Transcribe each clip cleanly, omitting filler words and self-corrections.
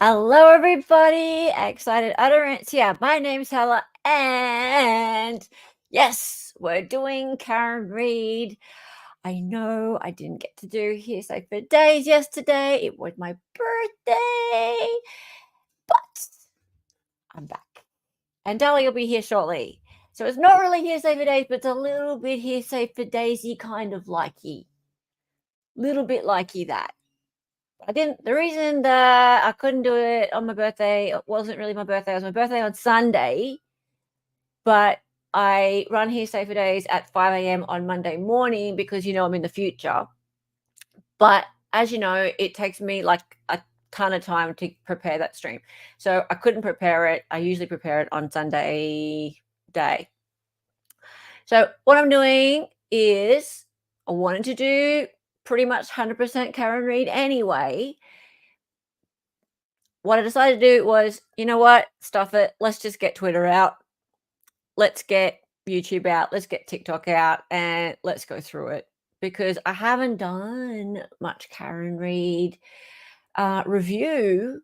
Hello, everybody. Excited Utterance here. My name's Hella, and yes, we're doing Karen Read. I know I didn't get to do Hearsay for Days yesterday. It was my birthday, but I'm back. And Dali will be here shortly. So it's not really Hearsay for Days, but it's a little bit Hearsay for Daisy kind of likey. Little bit likey that. The reason that I couldn't do it on my birthday, it wasn't really my birthday. It was my birthday on Sunday, but I run Hearsay for Days at 5 a.m. on Monday morning because, I'm in the future. But as you know, it takes me like a ton of time to prepare that stream. So I couldn't prepare it. I usually prepare it on Sunday day. So what I'm doing is I wanted to do pretty much 100% Karen Read anyway. What I decided to do was, you know what? Stuff it. Let's just get Twitter out. Let's get YouTube out. Let's get TikTok out, and let's go through it because I haven't done much Karen Read review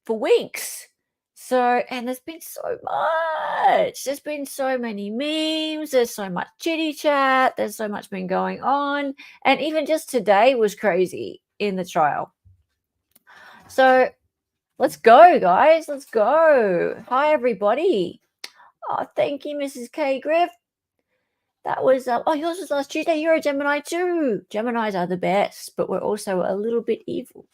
for weeks. So, and there's been so much. There's been so many memes. There's so much chitty chat. There's so much been going on. And even just today was crazy in the trial. So let's go, guys. Let's go. Hi, everybody. Oh, thank you, Mrs. K. Griff. That was, yours was last Tuesday. You're a Gemini too. Geminis are the best, but we're also a little bit evil.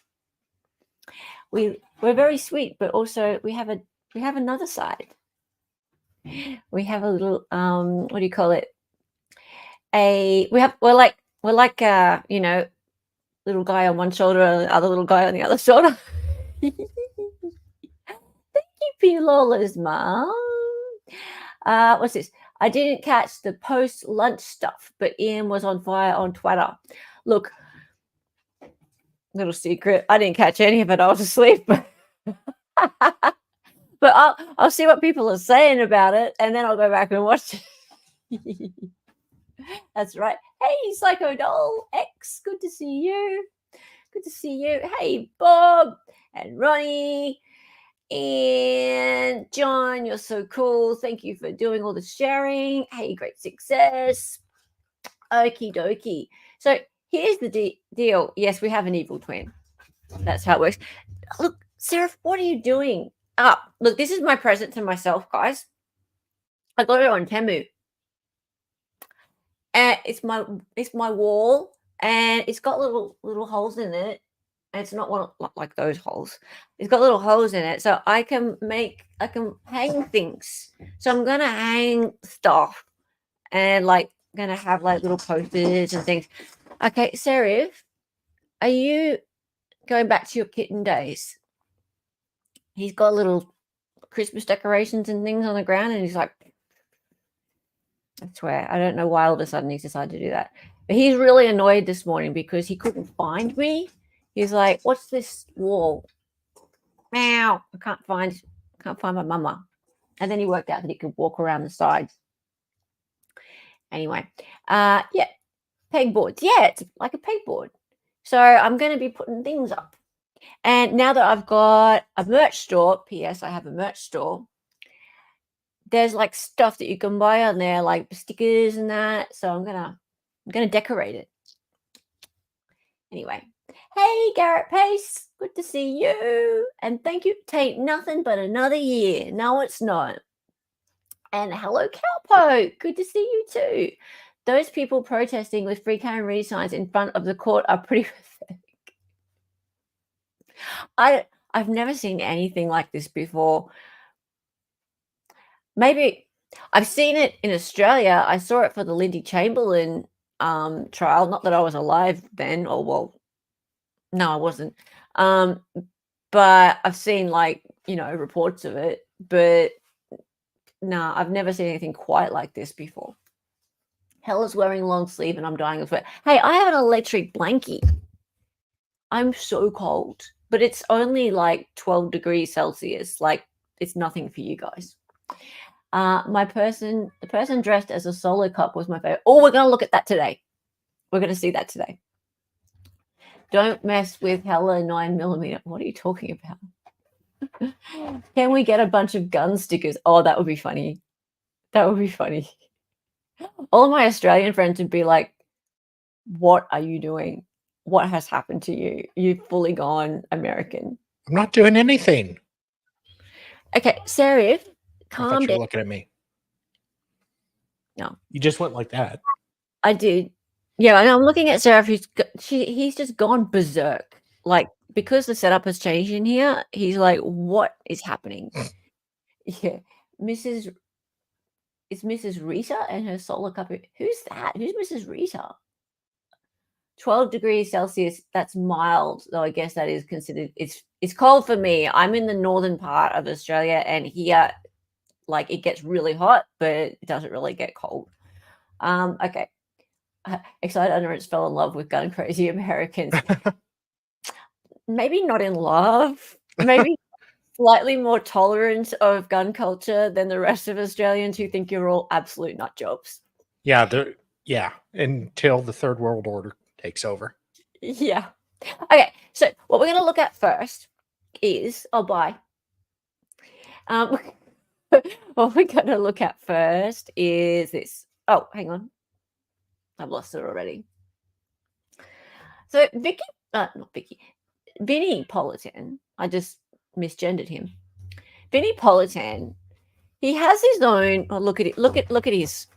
We're very sweet, but also we have another side. We have a little, what do you call it? We're like, little guy on one shoulder and the other little guy on the other shoulder. Thank you, P. Lawler's mom. What's this? I didn't catch the post-lunch stuff, but Ian was on fire on Twitter. Look, little secret, I didn't catch any of it. I was asleep. But I'll see what people are saying about it, and then I'll go back and watch it. That's right. Hey, Psycho Doll X, good to see you. Good to see you. Hey, Bob and Ronnie and John, you're so cool. Thank you for doing all the sharing. Hey, great success. Okie dokie. So here's the deal. Yes, we have an evil twin. That's how it works. Look, Seraph, what are you doing? Look, this is my present to myself, guys. I got it on Temu. And it's my wall, and it's got little holes in it. And it's not one like those holes. It's got little holes in it, so I can hang things. So I'm gonna hang stuff, and gonna have little posters and things. Okay, Serif, are you going back to your kitten days? He's got little Christmas decorations and things on the ground, and he's like, I swear, I don't know why all of a sudden he's decided to do that. But he's really annoyed this morning because he couldn't find me. He's like, what's this wall? Meow. I can't find my mama. And then he worked out that he could walk around the sides. Anyway, yeah, pegboards. Yeah, it's like a pegboard. So I'm going to be putting things up. And now that I've got a merch store, P.S. I have a merch store, there's stuff that you can buy on there, like stickers and that. So I'm gonna decorate it. Anyway, hey Garrett Pace, good to see you, and thank you. Taint nothing but another year. No, it's not. And hello Cowpoke, good to see you too. Those people protesting with free Karen Read signs in front of the court are pretty pathetic. I've never seen anything like this before. Maybe I've seen it in Australia. I saw it for the Lindy Chamberlain trial. Not that I was alive then, or well, no, I wasn't. But I've seen reports of it. But no, I've never seen anything quite like this before. Hella's wearing long sleeve and I'm dying of sweat. Hey, I have an electric blankie. I'm so cold, but it's only 12 degrees Celsius. It's nothing for you guys. The person dressed as a solo cup was my favorite. Oh, we're going to look at that today. We're going to see that today. Don't mess with Hella 9mm. What are you talking about? Can we get a bunch of gun stickers? Oh, that would be funny. That would be funny. All of my Australian friends would be like, what are you doing? What has happened to you? You've fully gone American. I'm not doing anything. Okay, Serif, I calm thought you down. were looking at me. No. You just went like that. I did. Yeah, and I'm looking at Serif, he's just gone berserk. Like, because the setup has changed in here, he's like, what is happening? Yeah. It's Mrs. Rita and her solar cup. Who's that? Who's Mrs. Rita? 12 degrees Celsius, that's mild, though I guess that is considered, it's cold for me. I'm in the northern part of Australia, and here, like, it gets really hot, but it doesn't really get cold. Okay. Excited Utterance fell in love with gun crazy Americans. Maybe not in love, maybe slightly more tolerant of gun culture than the rest of Australians who think you're all absolute nut jobs. Yeah, until the Third World Order takes over. Yeah. Okay, so what we're going to look at first is, bye. What we're going to look at first is this. Oh, hang on. I've lost it already. So Vinnie Politan, I just misgendered him. Vinnie Politan, he has his own. Oh, look at it. Look at his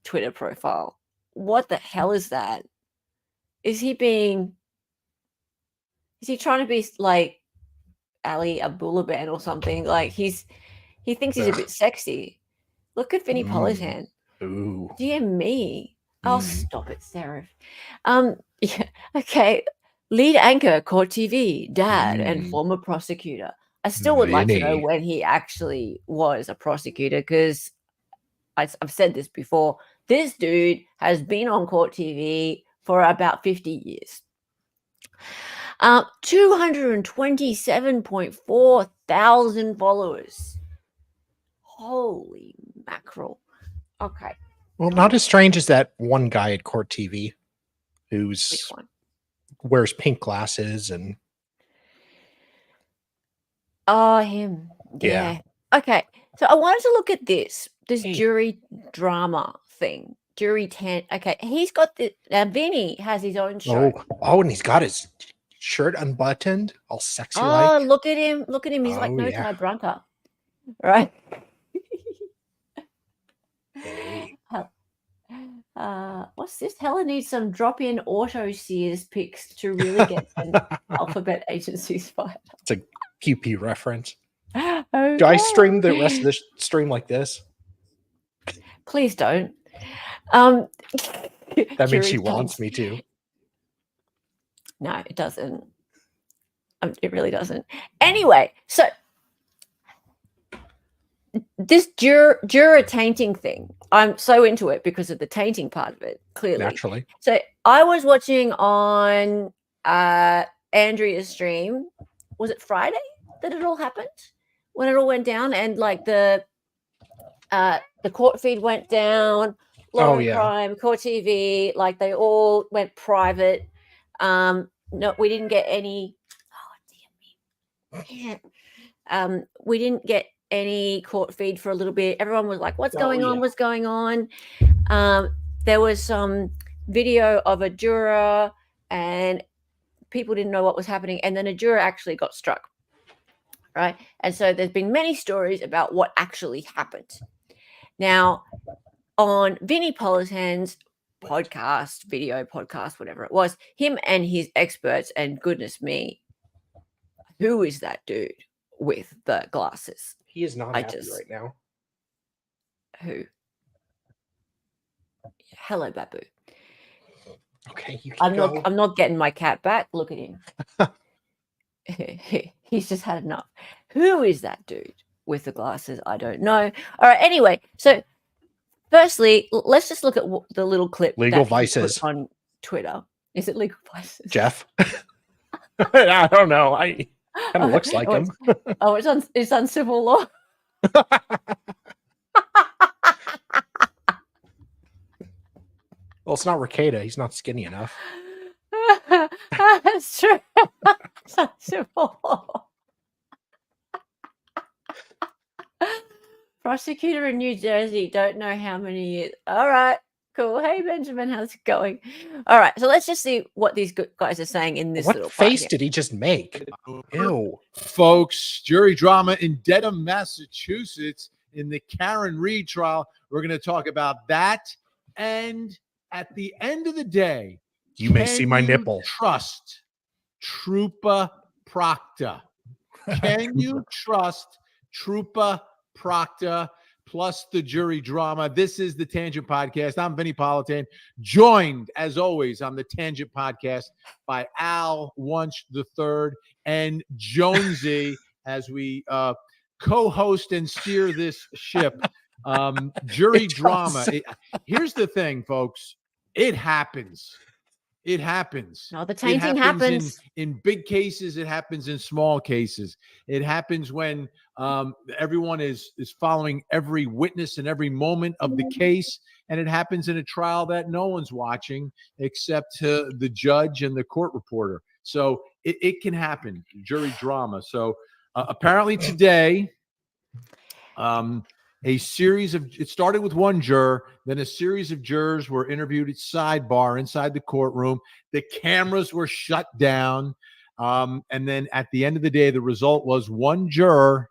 Twitter profile. What the hell is that? Is he trying to be like Ali Abdullah or something? Like he thinks he's a bit sexy. Look at Vinnie Politan. Ooh. Dear me. Oh, stop it, Serif. Yeah, okay. Lead anchor, Court TV, dad, and former prosecutor. I still would like to know when he actually was a prosecutor, because I've said this before. This dude has been on Court TV for about 50 years. 227.4 thousand followers. Holy mackerel. Okay. Well, not as strange as that one guy at Court TV who's wears pink glasses and. Oh, him. Yeah. Okay. So I wanted to look at this jury drama thing. Jury tent. Okay. He's got the Vinny has his own show. Oh, and he's got his shirt unbuttoned, all sexy like. Oh, look at him. Look at him. He's like no tie Bronca. Right. Hey. What's this? Helen needs some drop-in auto Sears pics to really get alphabet agencies fired. It's a QP reference. Okay. Do I stream the rest of the stream like this? Please don't. That means she wants me to. No, it doesn't. It really doesn't. Anyway, so this juror tainting thing, I'm so into it because of the tainting part of it, clearly. Naturally. So I was watching on Andrea's stream. Was it Friday that it all happened? When it all went down, and like the court feed went down, Law and Crime, Court TV, like they all went private. No, we didn't get any. Oh dear me. We didn't get any court feed for a little bit. Everyone was like, what's going on? What's going on? There was some video of a juror and people didn't know what was happening. And then a juror actually got struck. Right. And so there's been many stories about what actually happened. Now, on Vinnie Politan's video podcast, whatever it was, him and his experts, and goodness me, who is that dude with the glasses? He is not happy right now. Who? Hello, Babu. Okay, you I'm not getting my cat back. Look at him. He's just had enough. Who is that dude with the glasses? I don't know. All right. Anyway, so firstly, let's just look at the little clip. Legal Vices on Twitter. Is it Legal Vices? Jeff. I don't know. I kind of looks like him. It's on civil law. Well, it's not Ricada. He's not skinny enough. That's true. It's not civil law. Prosecutor in New Jersey, don't know how many years. All right, cool. Hey, Benjamin, how's it going? All right, so let's just see what these guys are saying in this What little face part did he just make? Ew. Folks, jury drama in Dedham, Massachusetts in the Karen Reed trial. We're going to talk about that. And at the end of the day, You may see my nipple. Trust Trooper Proctor. Can you trust Trooper Proctor plus the jury drama? This is the Tangent Podcast. I'm Vinny Politan, joined, as always, on the Tangent Podcast by Al Wunsch III and Jonesy as we co-host and steer this ship. Jury drama. Here's the thing, folks. It happens. It happens. No, the tainting happens. In big cases. It happens in small cases. It happens when everyone is following every witness and every moment of the case. And it happens in a trial that no one's watching except the judge and the court reporter. So it can happen, jury drama. So apparently today, it started with one juror, then a series of jurors were interviewed at sidebar inside the courtroom. The cameras were shut down. And then at the end of the day, the result was one juror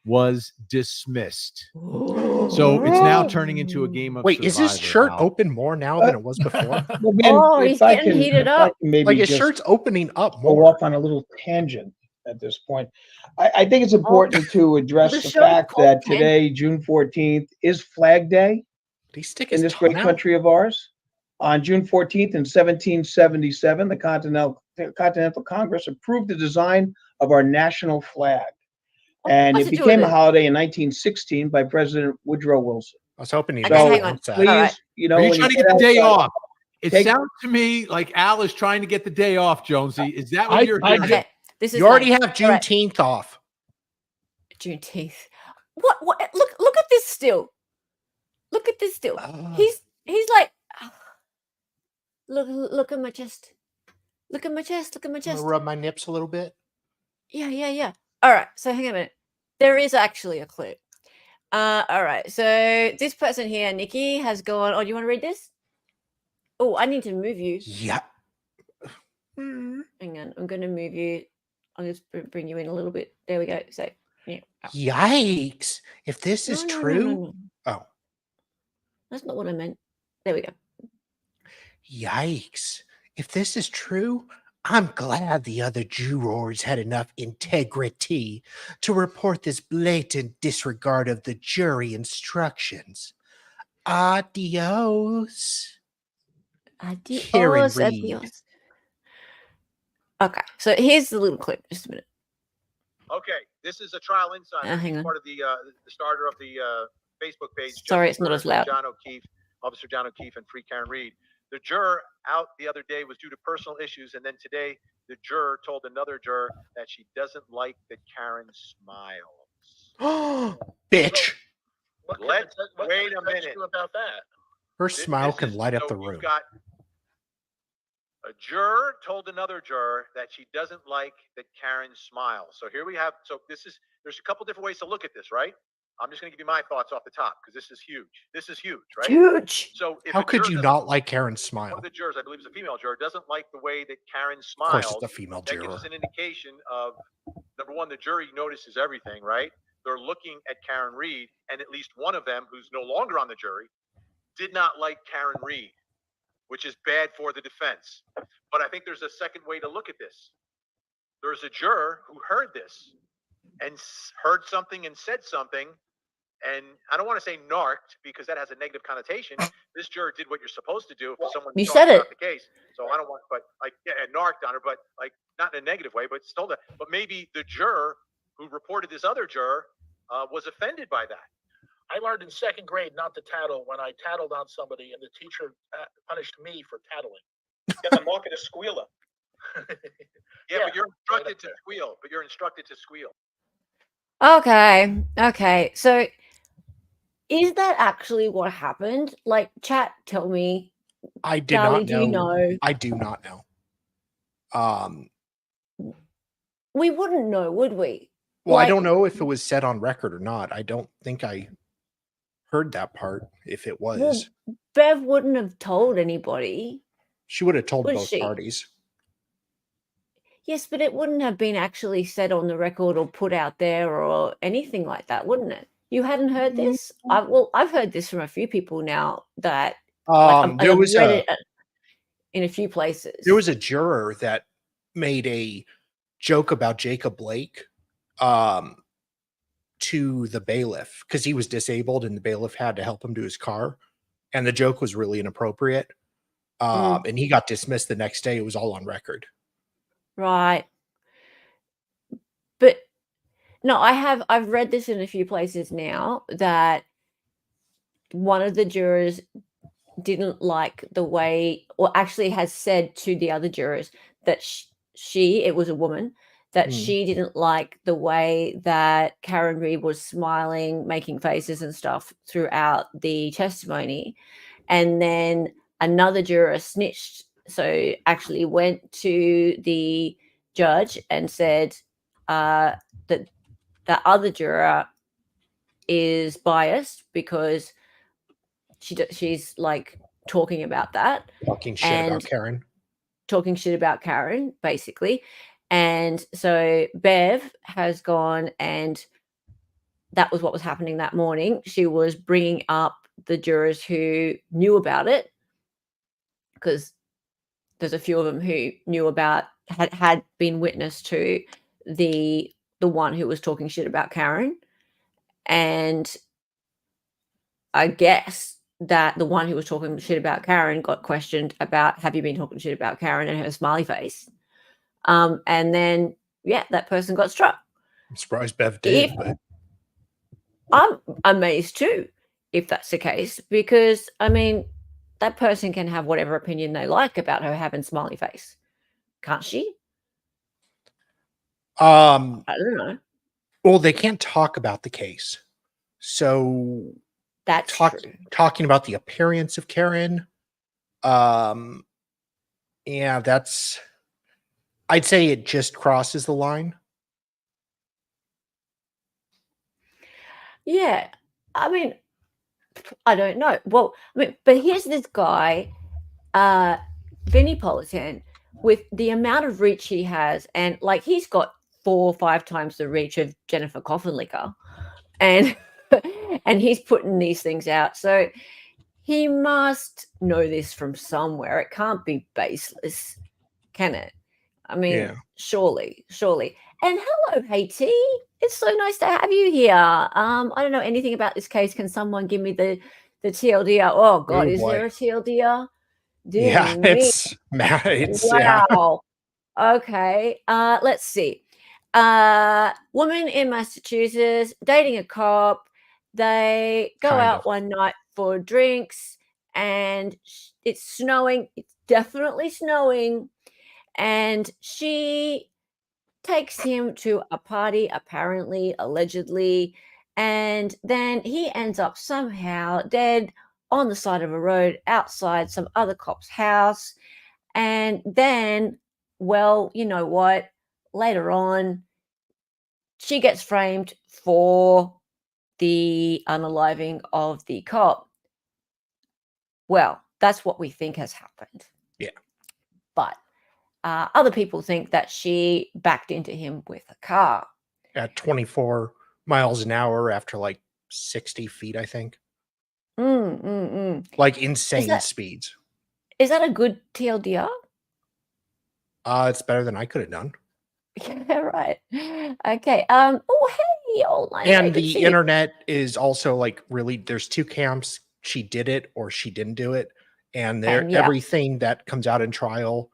was dismissed. So it's now turning into a game of Wait, is his Survivor, shirt Al. open more now than it was before? Oh, he's getting heated up. Like his shirt's opening up Go more. off on a little tangent at this point. I think it's important to address The the show fact called that today, June 14th, is Flag Day Did he stick in his this tongue great out? country of ours. On June 14th in 1777, the Continental Congress approved the design of our national flag. And What's it it to became do a with holiday in 1916 by President Woodrow Wilson. I was hoping he Okay, didn't hang on. announce that. Please, All right. you know, Are you when trying to get get the day outside, off? It take- sounds to me like Al is trying to get the day off, Jonesy. Is that what you're doing? Okay, this is You already fine. have All right, Juneteenth off. Juneteenth. What? Look at this still. Look at this still. He's like, look at my chest. Look at my chest. Look at my I'm gonna chest. rub my nips a little bit. Yeah. All right. So hang on a minute. There is actually a clue. All right. So this person here, Nikki, has gone. Oh, do you want to read this? Oh, I need to move you. Yeah. Hang on. I'm going to move you. I'll just bring you in a little bit. There we go. So yeah. Yikes. If this is true. No. Oh. That's not what I meant. There we go. Yikes. If this is true, I'm glad the other jurors had enough integrity to report this blatant disregard of the jury instructions. Adios. Karen Reed. Adios. Okay, so here's the little clip. Just a minute. Okay, this is a trial insider. Hang on. Part of the starter of the Facebook page. Sorry, Justice it's not as for loud. John O'Keefe, Officer John O'Keefe, and Free Karen Reed. The juror out the other day was due to personal issues, and then today the juror told another juror that she doesn't like that Karen smiles. Bitch. Let's wait a minute about that. Her This- smile this can is- light up so the you've room. got a juror told another juror that she doesn't like that Karen smiles. So here we have. So there's a couple different ways to look at this, right? I'm just going to give you my thoughts off the top because this is huge. This is huge, right? Huge. So if How a could juror you doesn't- not like Karen's One smile? of the jurors, I believe it's a female juror, doesn't like the way that Karen Of smiles. course, it's a female That gives juror. us an indication of, number one, the jury notices everything, right? They're looking at Karen Reed, and at least one of them, who's no longer on the jury, did not like Karen Reed, which is bad for the defense. But I think there's a second way to look at this. There's a juror who heard this and heard something and said something, and I don't want to say narked because that has a negative connotation. This juror did what you're supposed to do if someone You talks said about it. the case. So I don't want, but like, yeah, narked on her, but like not in a negative way, but still that. But maybe the juror who reported this other juror was offended by that. I learned in second grade not to tattle when I tattled on somebody, and the teacher punished me for tattling. Get the mark of the squealer. Yeah, but you're instructed right up to there. squeal. But you're instructed to squeal. Okay. So is that actually what happened? Like, chat, tell me. I did Dali, not do you know? I do not know. We wouldn't know, would we? Well, I Like- don't know if it was said on record or not. I don't think I heard that part if it was. Well, Bev wouldn't have told anybody, She would have told would both she? parties. Yes, but it wouldn't have been actually said on the record or put out there or anything like that, wouldn't it? You hadn't heard this? I've heard this from a few people now that I've read it in a few places. There was a juror that made a joke about Jacob Blake to the bailiff because he was disabled and the bailiff had to help him to his car. And the joke was really inappropriate. And he got dismissed the next day. It was all on record. Right. But no, I've read this in a few places now that one of the jurors didn't like the way, or actually has said to the other jurors that it was a woman, that she didn't like the way that Karen Reed was smiling, making faces and stuff throughout the testimony. And then another juror snitched. So actually went to the judge and said that the other juror is biased because she's like talking about that. Talking shit about Karen. Talking shit about Karen, basically. And so Bev has gone, and that was what was happening that morning. She was bringing up the jurors who knew about it, because there's a few of them who knew about, had been witness to the one who was talking shit about Karen. And I guess that the one who was talking shit about Karen got questioned about, have you been talking shit about Karen, and her smiley face. And then, that person got struck. I'm surprised Bev did, but I'm amazed too, if that's the case, because I mean, that person can have whatever opinion they like about her having smiley face, can't she? I don't know. Well, they can't talk about the case, so that's true. Talking about the appearance of Karen, that's. I'd say it just crosses the line. Yeah, I mean, I don't know. Well, I mean, but here's this guy, Vinnie Politan, with the amount of reach he has, and like he's got 4 or 5 times the reach of Jennifer Coffin-Licker, and and he's putting these things out. So he must know this from somewhere. It can't be baseless, can it? I mean, surely. And hello, Haiti. It's so nice to have you here. I don't know anything about this case. Can someone give me the TLDR? Oh God, is there a TLDR? It's wow. Okay. Let's see. Woman in Massachusetts dating a cop. They go out one night for drinks, and it's snowing. It's definitely snowing. And she takes him to a party, apparently, allegedly, and then he ends up somehow dead on the side of a road outside some other cop's house. And then, well, you know what? Later on, she gets framed for the unaliving of the cop. Well, that's what we think has happened. Yeah. But other people think that she backed into him with a car at 24 miles an hour after like 60 feet, I think. Like insane speeds. Is that a good TLDR? It's better than I could have done. Yeah, right. Okay. Oh, hey, old line. And the internet is also like really. There's 2 camps. She did it or she didn't do it, and everything that comes out in trial.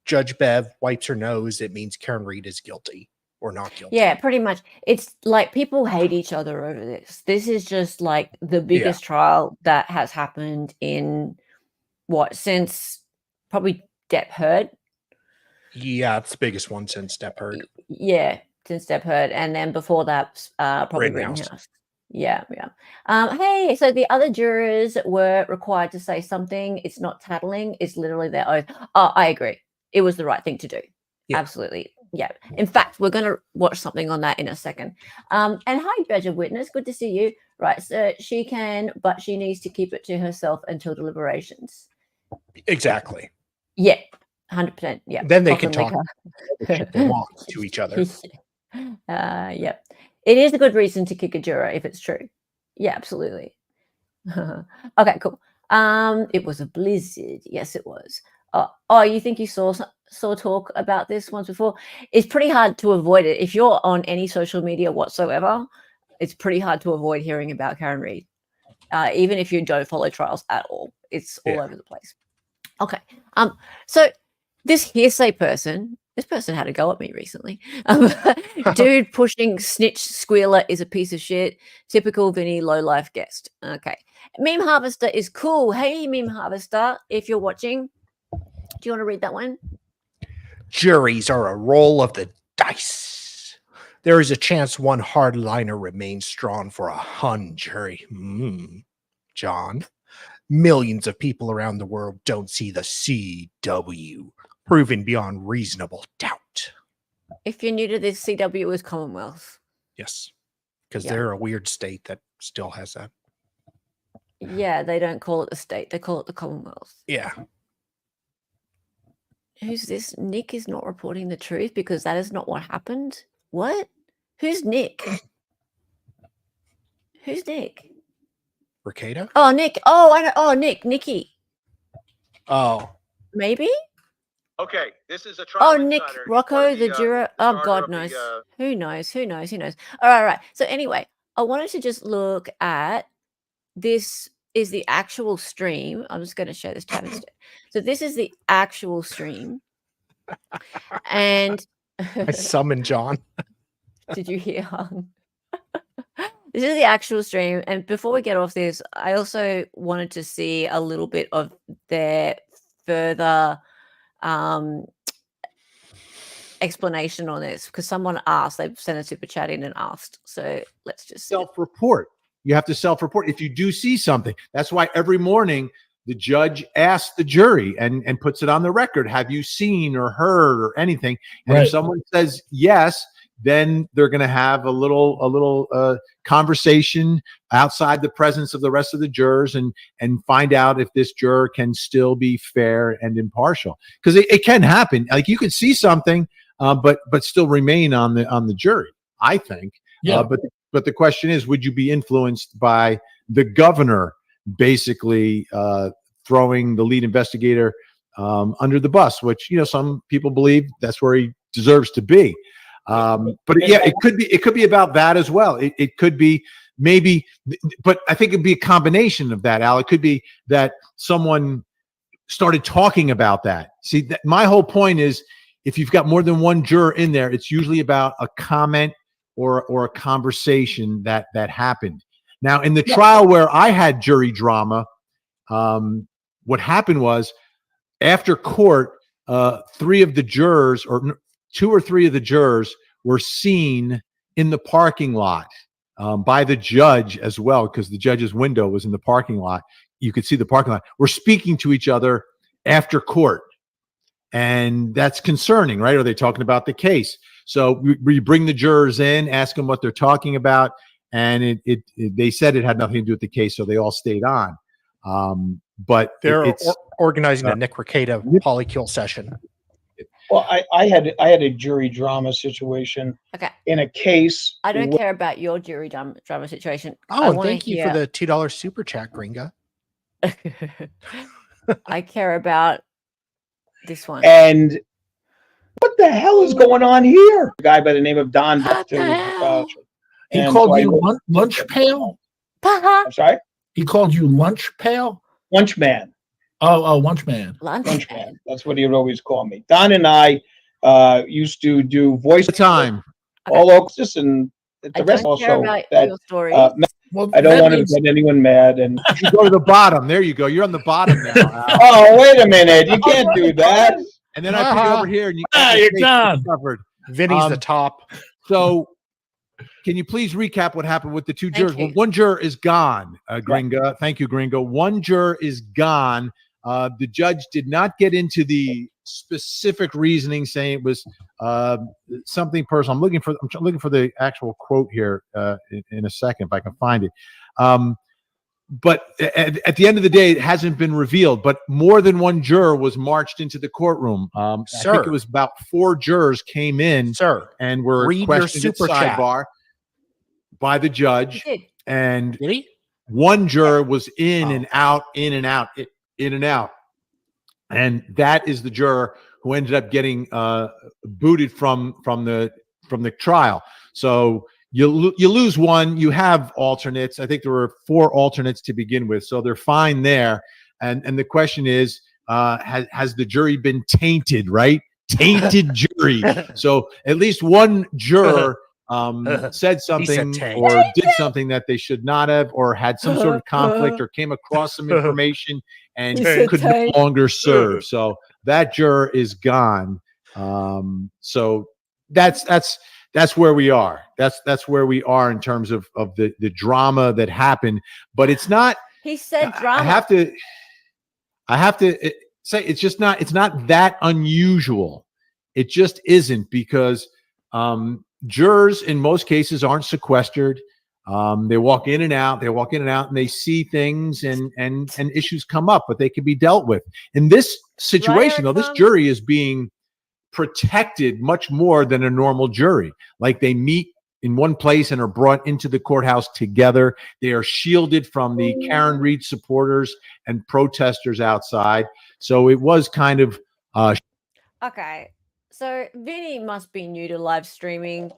Judge Bev wipes her nose, it means Karen Reed is guilty or not guilty. Yeah, pretty much. It's like people hate each other over this. This is just like the biggest trial that has happened in since probably Depp Heard. Yeah, it's the biggest one since Depp Heard. Yeah, since Depp Heard. And then before that, probably Rittenhouse. Yeah. Hey, so the other jurors were required to say something. It's not tattling. It's literally their oath. Oh, I agree. It was the right thing to do. Yeah. Absolutely. Yeah. In fact, we're going to watch something on that in a second. And hi, Badge of Witness. Good to see you. Right. So she can, but she needs to keep it to herself until deliberations. Exactly. Yeah. 100%. Yeah. Then they Often can talk shit they want to each other. Yeah. It is a good reason to kick a juror if it's true. Yeah, absolutely. Okay, cool. It was a blizzard. Yes, it was. Oh, you think you saw talk about this once before? It's pretty hard to avoid it. If you're on any social media whatsoever, it's pretty hard to avoid hearing about Karen Read. Even if you don't follow trials at all, it's all over the place. Okay. So this Hearsay person, this person had a go at me recently. Dude pushing snitch squealer is a piece of shit. Typical Vinny low life guest. Okay. Meme Harvester is cool. Hey, Meme Harvester, if you're watching, do you want to read that one? Juries are a roll of the dice. There is a chance one hardliner remains drawn for a hung jury. John, millions of people around the world don't see the CW, proven beyond reasonable doubt. If you're new to this, CW is Commonwealth. Yes, because they're a weird state that still has that. Yeah, they don't call it the state. They call it the Commonwealth. Yeah. Who's this? Nick is not reporting the truth because that is not what happened. What? Who's Nick? Who's Nick? Ricada? Oh, Nick. Oh, I know. Oh, Nikki. Oh. Maybe? Okay, this is a trial. Oh, Nick Rocco, the juror. Oh, God knows. Who knows? Who knows? Who knows? All right. So anyway, I wanted to just look at this is the actual stream. I'm just going to show this tab instead. So this is the actual stream. And I summoned John. Did you hear? This is the actual stream. And before we get off this, I also wanted to see a little bit of their further explanation on this because someone asked, they've sent a super chat in and asked. So let's just self-report. You have to self-report if you do see something. That's why every morning the judge asks the jury and puts it on the record. Have you seen or heard or anything? And if someone says yes, then they're going to have a little conversation outside the presence of the rest of the jurors and find out if this juror can still be fair and impartial. Because it can happen. Like you could see something, but still remain on the jury, I think. Yeah. But the question is, would you be influenced by the governor basically throwing the lead investigator under the bus, which, some people believe that's where he deserves to be. But yeah, it could be about that as well. It could be maybe, but I think it'd be a combination of that, Al. It could be that someone started talking about that. See, my whole point is if you've got more than one juror in there, it's usually about a comment or a conversation that happened. Now, in the trial where I had jury drama, what happened was after court, 3 of the jurors or 2 or 3 of the jurors were seen in the parking lot by the judge as well, because the judge's window was in the parking lot. You could see the parking lot. We're speaking to each other after court. And that's concerning, right? Are they talking about the case? So we bring the jurors in, ask them what they're talking about. And they said it had nothing to do with the case, so they all stayed on. But they're organizing a Nick Ricada polykill session. Well, I had a jury drama situation. Okay. In a case. I don't care about your jury drama situation. Oh, and thank you for the $2 super chat, Gringa. I care about this one. And what the hell is going on here? A guy by the name of Don. He called you lunch pail? I'm sorry? He called you lunch pail? Lunch man. Oh, lunch man. Lunch man. That's what he would always call me. Don and I used to do voice time. All over and the rest also. Your story. I don't want to get anyone mad. And you go to the bottom. There you go. You're on the bottom now. Oh, wait a minute. You can't do that. And then I put you over here and you're done. Covered. Vinny's the top. So can you please recap what happened with the 2 jurors? Well, one juror is gone, Gringa. Thank you, Gringo. One juror is gone. The judge did not get into the specific reasoning saying it was something personal. I'm looking for the actual quote here in a second if I can find it. But at the end of the day, it hasn't been revealed. But more than one juror was marched into the courtroom. I think it was about 4 jurors came in, and were questioned at sidebar by the judge. And did he? One juror was in and out, in and out, in and out. And that is the juror who ended up getting booted from the trial. So you lose one. You have alternates. I think there were 4 alternates to begin with, so they're fine there. And the question is, has the jury been tainted? Right, tainted jury. So at least one juror said something or did something that they should not have, or had some sort of conflict, or came across some information and could no longer serve. So that juror is gone. So that's where we are. That's where we are in terms of the drama that happened. But it's not. He said drama. I have to say it's not that unusual. It just isn't, because jurors in most cases aren't sequestered. They walk in and out. And they see things, and issues come up, but they can be dealt with. In this situation, though, this jury is being protected much more than a normal jury. Like, they meet in one place and are brought into the courthouse together. They are shielded from the Karen Reed supporters and protesters outside. So it was kind of okay. So Vinny must be new to live streaming.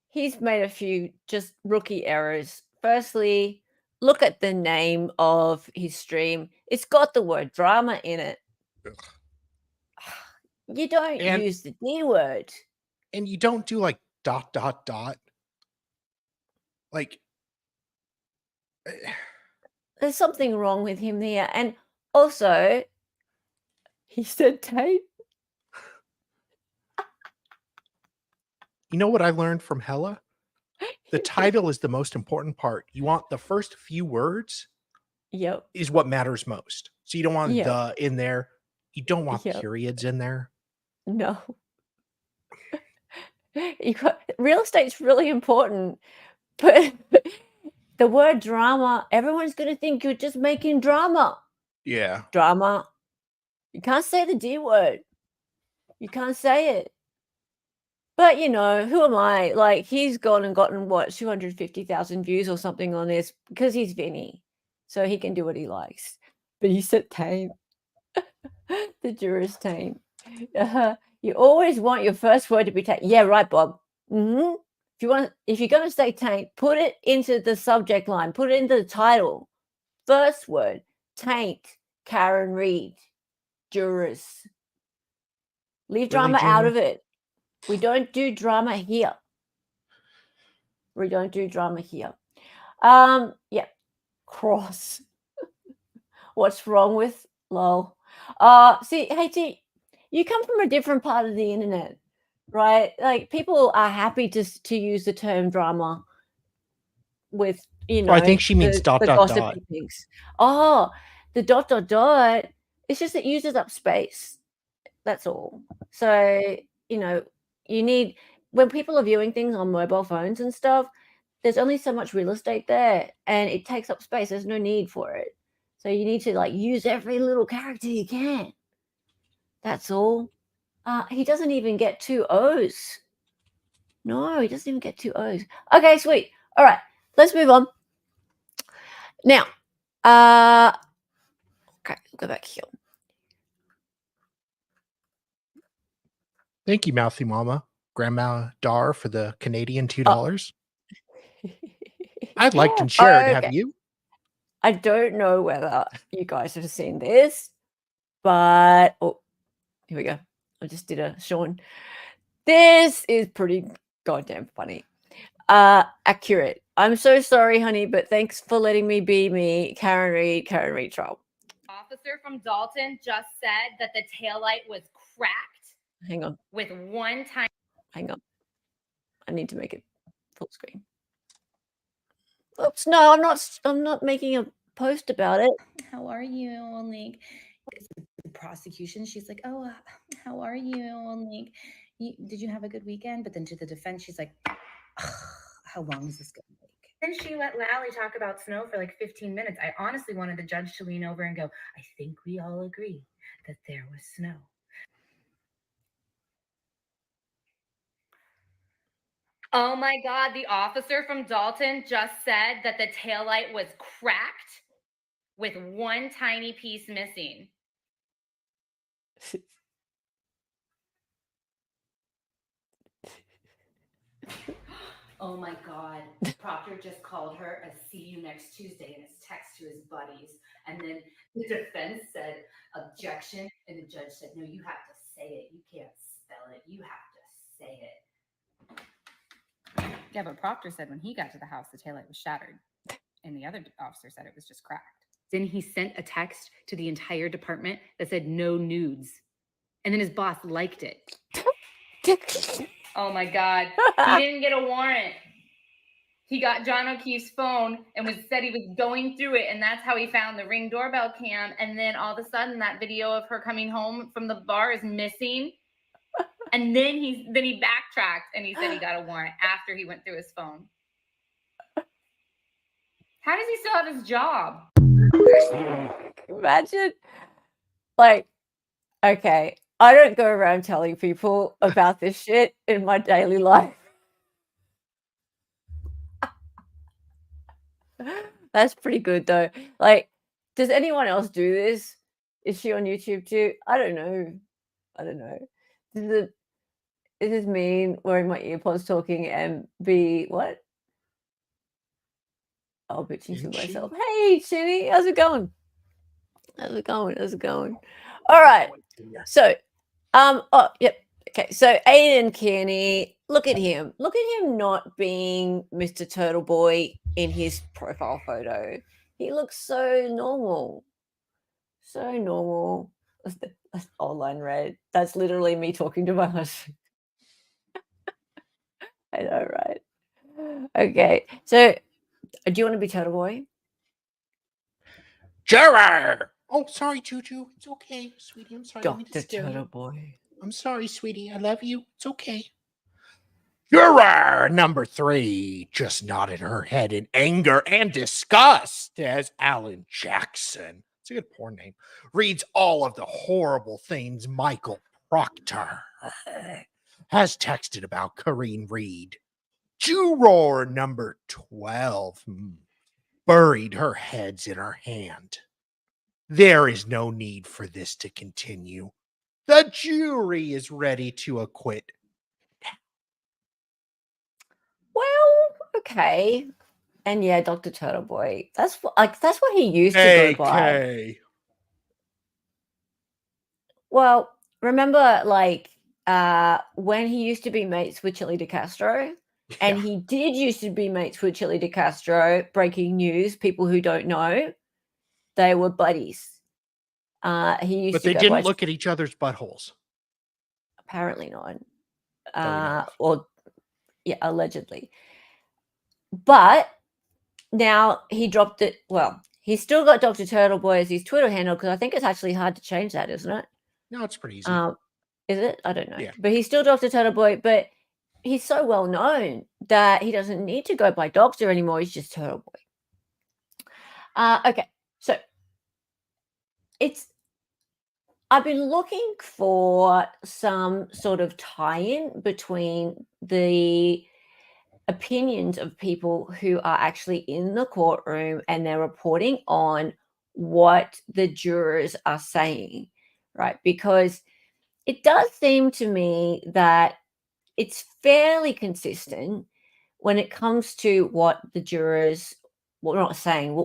He's made a few just rookie errors. Firstly, look at the name of his stream. It's got the word drama in it. You don't use the D word. And you don't do like ... Like, there's something wrong with him there. And also, he said taint. You know what I learned from Hella? The title is the most important part. You want the first few words. Yep. Is what matters most. So you don't want the in there. You don't want periods in there. No. Real estate's really important, but the word drama, everyone's going to think you're just making drama. Yeah. Drama. You can't say the D word. You can't say it. But, you know, who am I? Like, he's gone and gotten, what, 250,000 views or something on this because he's Vinny. So he can do what he likes. But he said taint. The juror's taint. You always want your first word to be taint. Yeah, right, Bob. If you're going to say taint, put it into the subject line. Put it into the title. First word, taint, Karen Reed, jurors. Leave drama out of it. We don't do drama here. Yeah. Cross. What's wrong with lol? See, hey T, you come from a different part of the internet, right? Like, people are happy to use the term drama with, you know, I think she means ... things. Oh, the ... It's just it uses up space. That's all. So, you know, you need, when people are viewing things on mobile phones and stuff, there's only so much real estate there, and it takes up space. There's no need for it. So you need to, like, use every little character you can. That's all. He doesn't even get 2 O's. No, he doesn't even get 2 O's. Okay, sweet. All right, let's move on. Now, okay, go back here. Thank you, Mouthy Mama. Grandma Dar for the Canadian $2. I'd like and shared. Okay. Have you? I don't know whether you guys have seen this, but here we go. I just did a Sean. This is pretty goddamn funny. Accurate. I'm so sorry, honey, but thanks for letting me be me, Karen Reed troll. Officer from Dalton just said that the taillight was cracked. Hang on. With one time. Hang on. I need to make it full screen. Oops, no, I'm not making a post about it. How are you? Like, this is prosecution, she's like, "Oh, how are you? And like, did you have a good weekend?" But then to the defense, she's like, "How long is this going to take?" Then she let Lally talk about snow for like 15 minutes. I honestly wanted the judge to lean over and go, "I think we all agree that there was snow." Oh my God, the officer from Dalton just said that the taillight was cracked with one tiny piece missing. Oh my God. Proctor just called her a "see you next Tuesday" in his text to his buddies. And then the defense said objection. And the judge said, "No, you have to say it. You can't spell it. You have to say it." Yeah, but Proctor said when he got to the house, the taillight was shattered. And the other officer said it was just cracked. Then he sent a text to the entire department that said "no nudes." And then his boss liked it. Oh my God. He didn't get a warrant. He got John O'Keefe's phone and said he was going through it, and that's how he found the Ring doorbell cam. And then all of a sudden, that video of her coming home from the bar is missing. And then he backtracked and he said he got a warrant after he went through his phone. How does he still have his job? Imagine, like, okay, I don't go around telling people about this shit in my daily life. That's pretty good though. Like, does anyone else do this? Is she on YouTube too? I don't know. Is this me wearing my earpods talking and be what? I'll bitching to myself. Hey, Chinny, how's it going? How's it going? All right. So, oh, yep. Okay, so Aiden Kearney, look at him. Look at him not being Mr. Turtle Boy in his profile photo. He looks so normal. So normal. That's all line read. That's literally me talking to my husband. I know, right? Okay, so do you want to be Turtle Boy? Juror! Oh, sorry, Juju. It's okay, sweetie. I'm sorry. Dr. Turtle Boy. I'm sorry, sweetie. I love you. It's okay. Juror number 3 just nodded her head in anger and disgust as Alan Jackson, it's a good porn name, reads all of the horrible things Michael Proctor has texted about Corrine Reed. Juror number 12 buried her heads in her hand. There is no need for this to continue. The jury is ready to acquit. Well, okay. And yeah, Dr. Turtle Boy. That's what he used to go by. Well, remember when he used to be mates with Chili DeCastro? And he did used to be mates with Chili DeCastro. Breaking news, people who don't know, they were buddies. But they didn't look at each other's buttholes. Apparently not. Or yeah, allegedly. But now he dropped it. Well, he's still got Dr. Turtle Boy as his Twitter handle because I think it's actually hard to change that, isn't it? No, it's pretty easy. Is it? I don't know. Yeah. But he's still Dr. Turtle Boy, but he's so well known that he doesn't need to go by Doctor anymore. He's just Turtle Boy. Okay, so I've been looking for some sort of tie-in between the opinions of people who are actually in the courtroom and they're reporting on what the jurors are saying, right? Because it does seem to me that it's fairly consistent when it comes to what the jurors, well, not saying,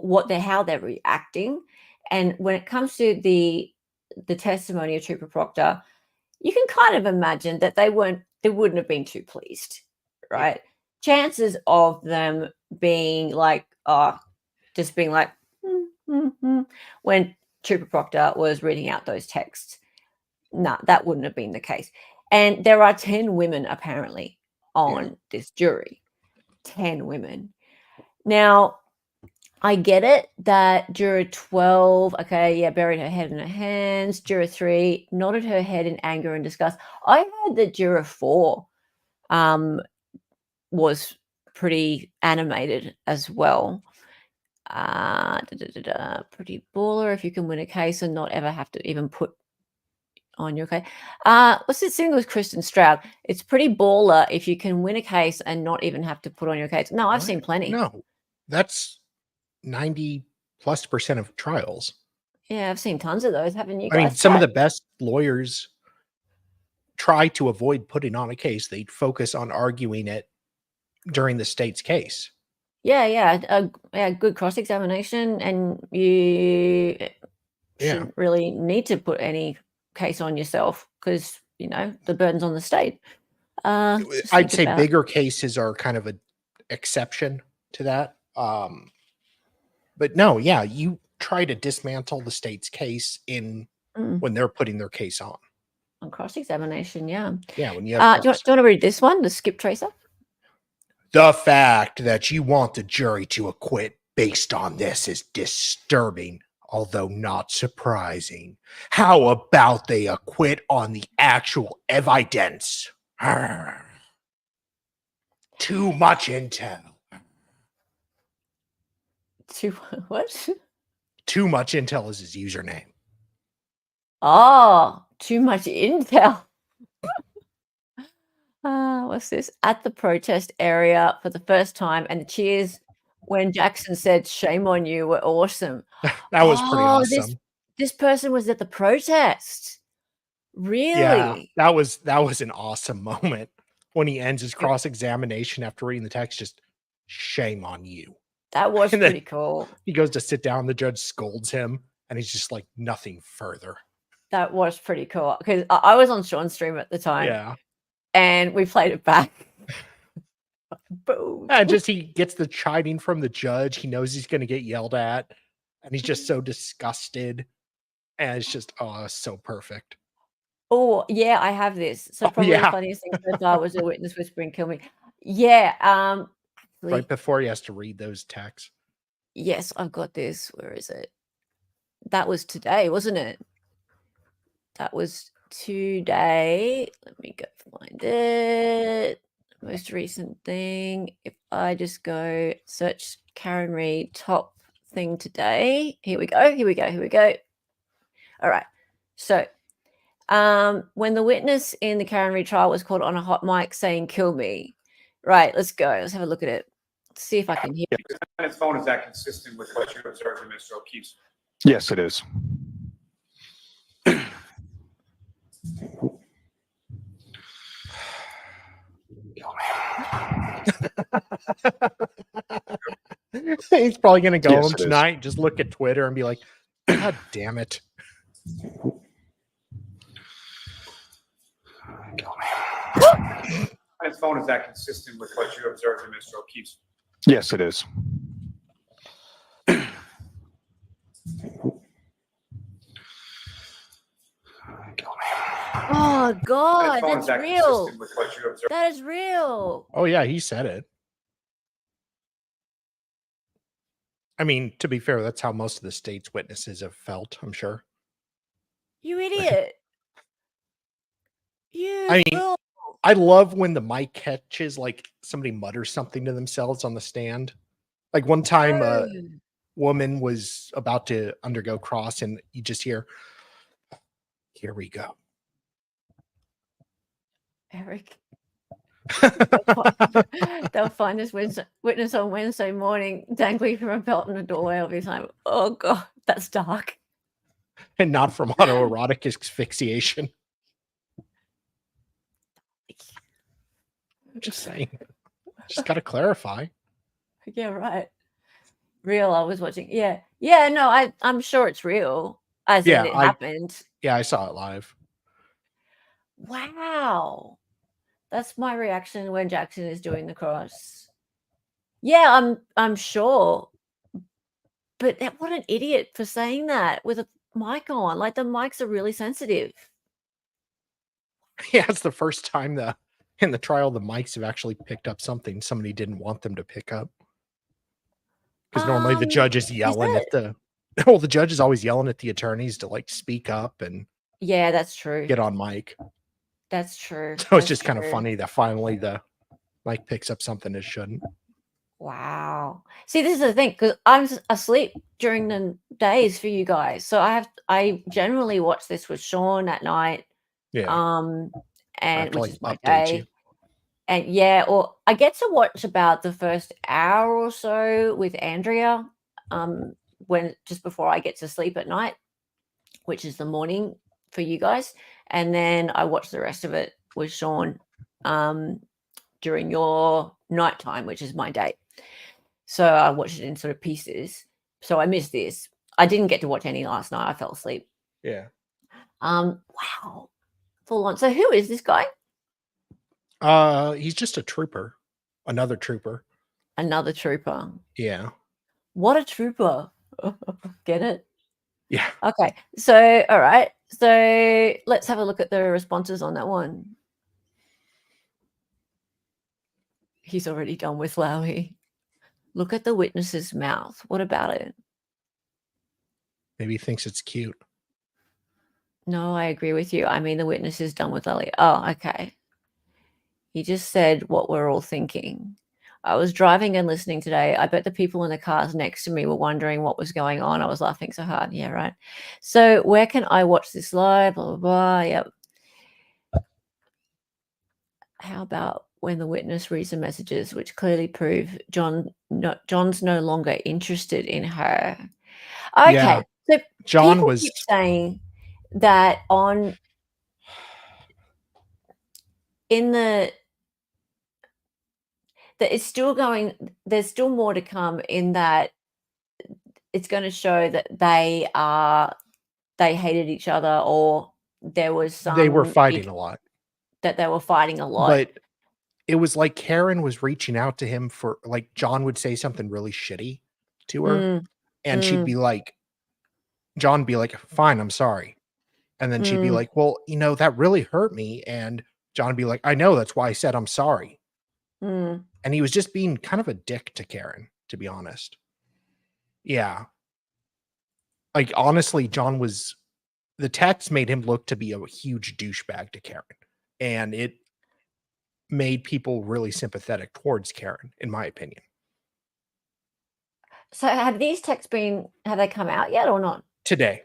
how they're reacting. And when it comes to the testimony of Trooper Proctor, you can kind of imagine that they wouldn't have been too pleased, right? Yeah. Chances of them being like, just being like, when Trooper Proctor was reading out those texts, no, that wouldn't have been the case. And there are 10 women apparently on this jury. 10 women. Now, I get it that juror 12, okay, yeah, buried her head in her hands. Juror 3 nodded her head in anger and disgust. I heard that juror 4 was pretty animated as well. Pretty baller if you can win a case and not ever have to even put on your case. What's this thing with Kristen Stroud? It's pretty baller if you can win a case and not even have to put on your case. No, I've seen plenty. No, that's 90+% of trials. Yeah, I've seen tons of those. Haven't you I mean, guys? some of the best lawyers try to avoid putting on a case. They focus on arguing it during the state's case. Yeah, good cross-examination, and you shouldn't really need to put any case on yourself because, you know, the burden's on the state. I'd say bigger cases are kind of an exception to that. But no, yeah, you try to dismantle the state's case when they're putting their case on. On cross-examination, yeah. Yeah, when you have do you want to read this one, the skip tracer? The fact that you want the jury to acquit based on this is disturbing, although not surprising. How about they acquit on the actual evidence? Too much intel. What? Too much intel is his username. Oh, too much intel. What's this? At the protest area for the first time, and the cheers when Jackson said, "Shame on you," were awesome. That was pretty awesome. This person was at the protest. Really? Yeah, that was an awesome moment when he ends his cross-examination after reading the text. Just shame on you. That was pretty cool. He goes to sit down. The judge scolds him, and he's just like, nothing further. That was pretty cool because I was on Sean's stream at the time. Yeah. And we played it back. Boom. And just he gets the chiding from the judge. He knows he's going to get yelled at. And he's just so disgusted. And it's just, so perfect. Oh, yeah, I have this. So probably the funniest thing so far was a witness whispering, "Kill me." Yeah. Right before he has to read those texts. Yes, I've got this. Where is it? That was today, wasn't it? That was today. Let me go find it. Most recent thing. If I just go search Karen Reid top thing today. Here we go. All right. So when the witness in the Karen Reid trial was caught on a hot mic saying, "Kill me." Right, let's go. Let's have a look at it. Let's see if I can hear it. His phone, is that consistent with what you observed in Mr. O'Keefe's? Yes, it is. He's probably going to go home tonight, just look at Twitter and be like, God damn it. His phone, is that consistent with what you observed in Mr. O'Keefe's? Yes, it is. Oh God, phone, that's is that real. consistent with what you observed? That is real. Oh yeah, he said it. I mean, to be fair, that's how most of the state's witnesses have felt, I'm sure. You idiot. You I mean, fool. I love when the mic catches, like, somebody mutters something to themselves on the stand. Like, one time a woman was about to undergo cross, and you just hear, "Here we go." Eric. They'll find this witness on Wednesday morning dangling from a belt in the doorway of his home. Oh God, that's dark. And not from autoerotic asphyxiation. Just saying. Just got to clarify. Yeah, right. Real. I was watching. Yeah. No, I'm sure it's real. As in it happened. Yeah, I saw it live. Wow. That's my reaction when Jackson is doing the cross. Yeah, I'm sure. But what an idiot for saying that with a mic on. Like, the mics are really sensitive. Yeah, it's the first time in the trial the mics have actually picked up something somebody didn't want them to pick up. Because normally the judge is yelling at the the judge is always yelling at the attorneys to like speak up and Yeah, that's true. get on mic. That's true. So it's just kind of funny that finally the mic picks up something it shouldn't. Wow. See, this is the thing, because I'm asleep during the days for you guys. So I generally watch this with Sean at night. Yeah. And to, which like, is my update day. you. And yeah, or I get to watch about the first hour or so with Andrea, when just before I get to sleep at night, which is the morning for you guys. And then I watch the rest of it with Sean during your nighttime, which is my day. So I watched it in sort of pieces. So I missed this. I didn't get to watch any last night. I fell asleep. Yeah. Wow. Full on. So who is this guy? He's just a trooper. Another trooper. Another trooper. Yeah. What a trooper. Get it? Yeah. Okay. So, all right. So let's have a look at the responses on that one. He's already done with Lowy. Look at the witness's mouth. What about it? Maybe he thinks it's cute. No, I agree with you. I mean, the witness is done with Lily. Oh, okay. He just said what we're all thinking. I was driving and listening today. I bet the people in the cars next to me were wondering what was going on. I was laughing so hard. Yeah, right. So where can I watch this live? Blah, blah, blah. Yep. How about when the witness reads the messages, which clearly prove John's no longer interested in her? Okay. Yeah. So John people was keep saying that that it's still going, there's still more to come in that it's going to show that they hated each other, or there was some they were fighting a lot. That they were fighting a lot. But it was like Karen was reaching out to him for, like, John would say something really shitty to her, and she'd be like, John would be like, fine, I'm sorry. And then she'd be like, well, that really hurt me. And John would be like, I know, that's why I said I'm sorry. And he was just being kind of a dick to Karen, to be honest. Yeah. Like, honestly, the text made him look to be a huge douchebag to Karen. And it made people really sympathetic towards Karen, in my opinion. So have these texts have they come out yet or not? Today.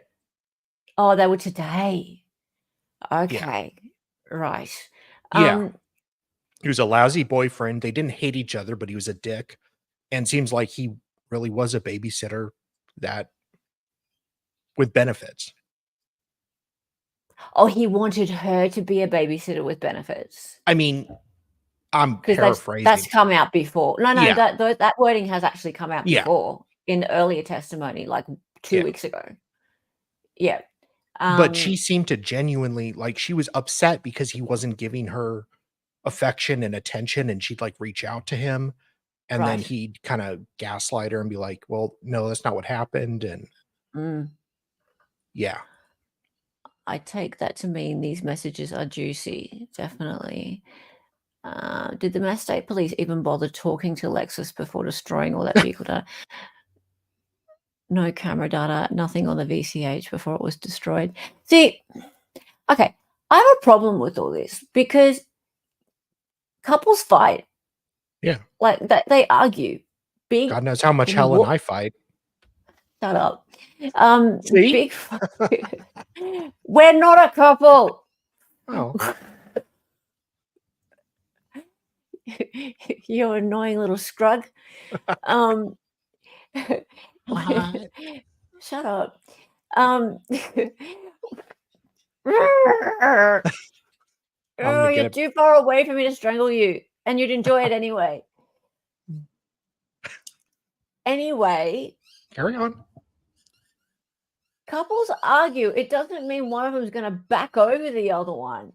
Oh, they were today. Okay. Yeah. Right. Yeah. He was a lousy boyfriend. They didn't hate each other, but he was a dick. And seems like he really was a babysitter with benefits. Oh, he wanted her to be a babysitter with benefits. I mean, I'm paraphrasing. That's come out before. No, Yeah. that wording has actually come out before in earlier testimony, like 2 weeks ago. Yeah. But she seemed to genuinely, like, she was upset because he wasn't giving her affection and attention, and she'd like reach out to him, and then he'd kind of gaslight her and be like, well, no, that's not what happened. And yeah. I take that to mean these messages are juicy. Definitely. Did the Mass State Police even bother talking to Lexus before destroying all that vehicle data? No camera data, nothing on the VCH before it was destroyed. See, okay, I have a problem with all this because couples fight. Yeah. Like they argue. God knows how much hell and I fight. Shut up. See? Big We're not a couple. Oh. You annoying little scrug. Shut up. You're too far away for me to strangle you, and you'd enjoy it anyway. Anyway. Carry on. Couples argue. It doesn't mean one of them is going to back over the other one.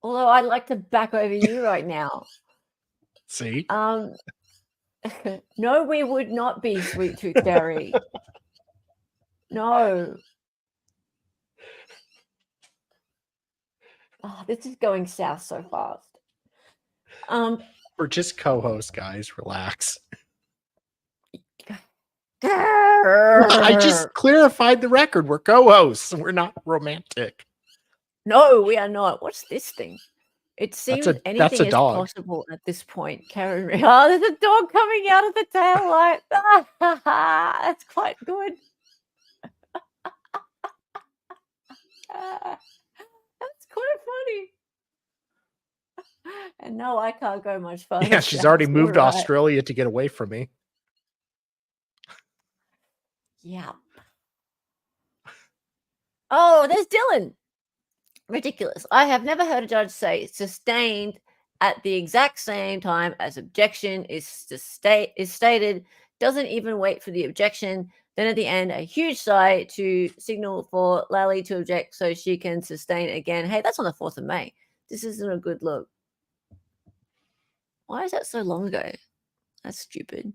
Although I'd like to back over you right now. See? No, we would not be, Sweet Tooth Fairy. No. Oh, this is going south so fast. We're just co-hosts, guys. Relax. I just clarified the record. We're co-hosts. We're not romantic. No, we are not. What's this thing? It seems that's anything a is dog. possible at this point. Karen, oh, there's a dog coming out of the tail light. That's quite good. That's quite funny. And no, I can't go much further. Yeah, she's already moved to Australia to get away from me. Yeah. Oh, there's Dylan. Ridiculous. I have never heard a judge say sustained at the exact same time as objection is stated, doesn't even wait for the objection. Then at the end, a huge sigh to signal for Lally to object so she can sustain again. Hey, that's on the 4th of May. This isn't a good look. Why is that so long ago? That's stupid.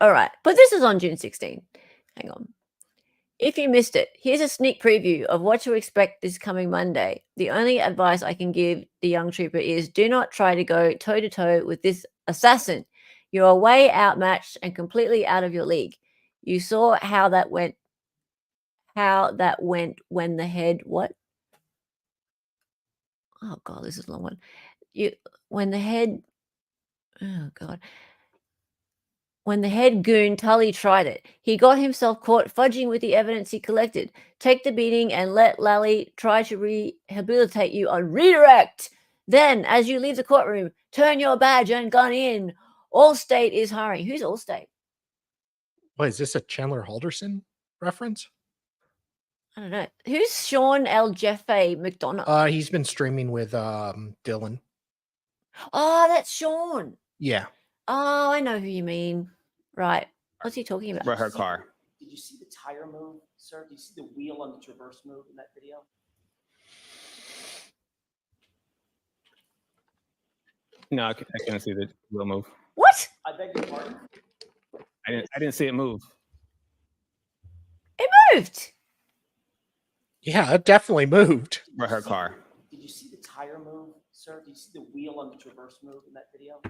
All right, but this is on June 16. Hang on. If you missed it, here's a sneak preview of what to expect this coming Monday. The only advice I can give the young trooper is do not try to go toe-to-toe with this assassin. You are way outmatched and completely out of your league. You saw how that went when the head what? Oh god, this is a long one. When the head goon Tully tried it, he got himself caught fudging with the evidence he collected. Take the beating and let Lally try to rehabilitate you on redirect. Then, as you leave the courtroom, turn your badge and gun in. Allstate is hiring. Who's Allstate? What, is this a Chandler Halderson reference? I don't know. Who's Sean L. Jeffe McDonough? He's been streaming with Dylan. Oh, that's Sean. Yeah. Oh, I know who you mean. Right. What's he talking about? Her car. Did you see the tire move, sir? Do you see the wheel on the traverse move in that video? No, I can't see the wheel move. What? I beg your pardon? I didn't see it move. It moved. Yeah, it definitely moved. Her car. Did you see the tire move, sir? Do you see the wheel on the traverse move in that video?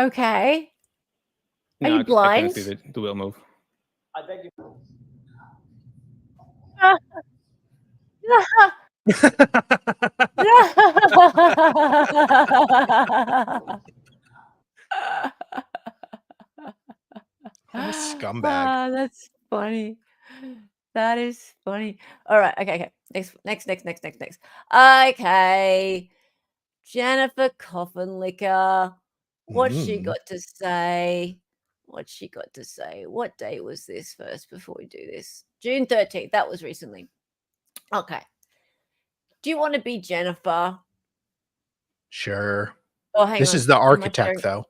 Okay. No, Are you blind? I couldn't see the wheel move. I beg your What a scumbag. That's funny. That is funny. All right. Okay. Next. Okay. Jennifer Coffin-Licker. What's she got to say? What day was this first before we do this? June 13th. That was recently. Okay. Do you want to be Jennifer? Sure. Oh, hang this on. is the architect, though.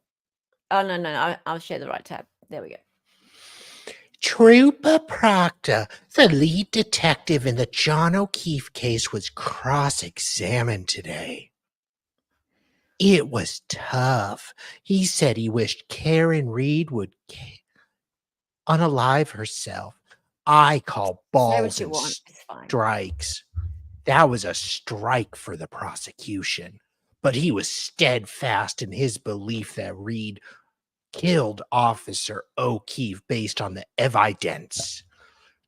Oh, no. I'll share the right tab. There we go. Trooper Proctor, the lead detective in the John O'Keefe case, was cross-examined today. It was tough. He said he wished Karen Reed would unalive herself. I call balls and strikes. That was a strike for the prosecution, but he was steadfast in his belief that Reed killed Officer O'Keefe based on the evidence.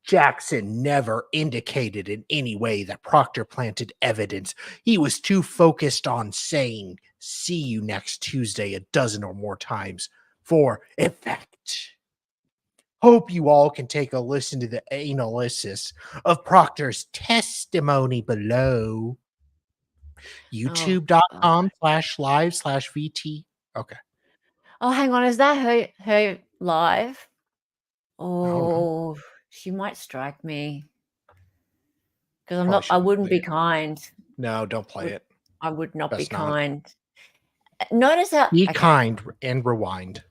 Jackson never indicated in any way that Proctor planted evidence. He was too focused on saying, "See you next Tuesday" a dozen or more times for effect. Hope you all can take a listen to the analysis of Proctor's testimony below. YouTube.com/live/VT. Okay. Oh, hang on. Is that her live? Oh, she might strike me. Because I wouldn't be kind. No, don't play it. I would not be kind. Notice how be kind and rewind.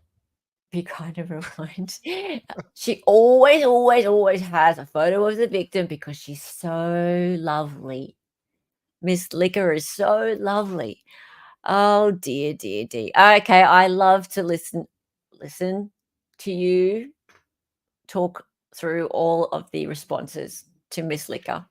Be kind and rewind. She always has a photo of the victim because she's so lovely. Miss Licker is so lovely. Oh dear. Okay, I love to listen to you talk through all of the responses to Miss Licker.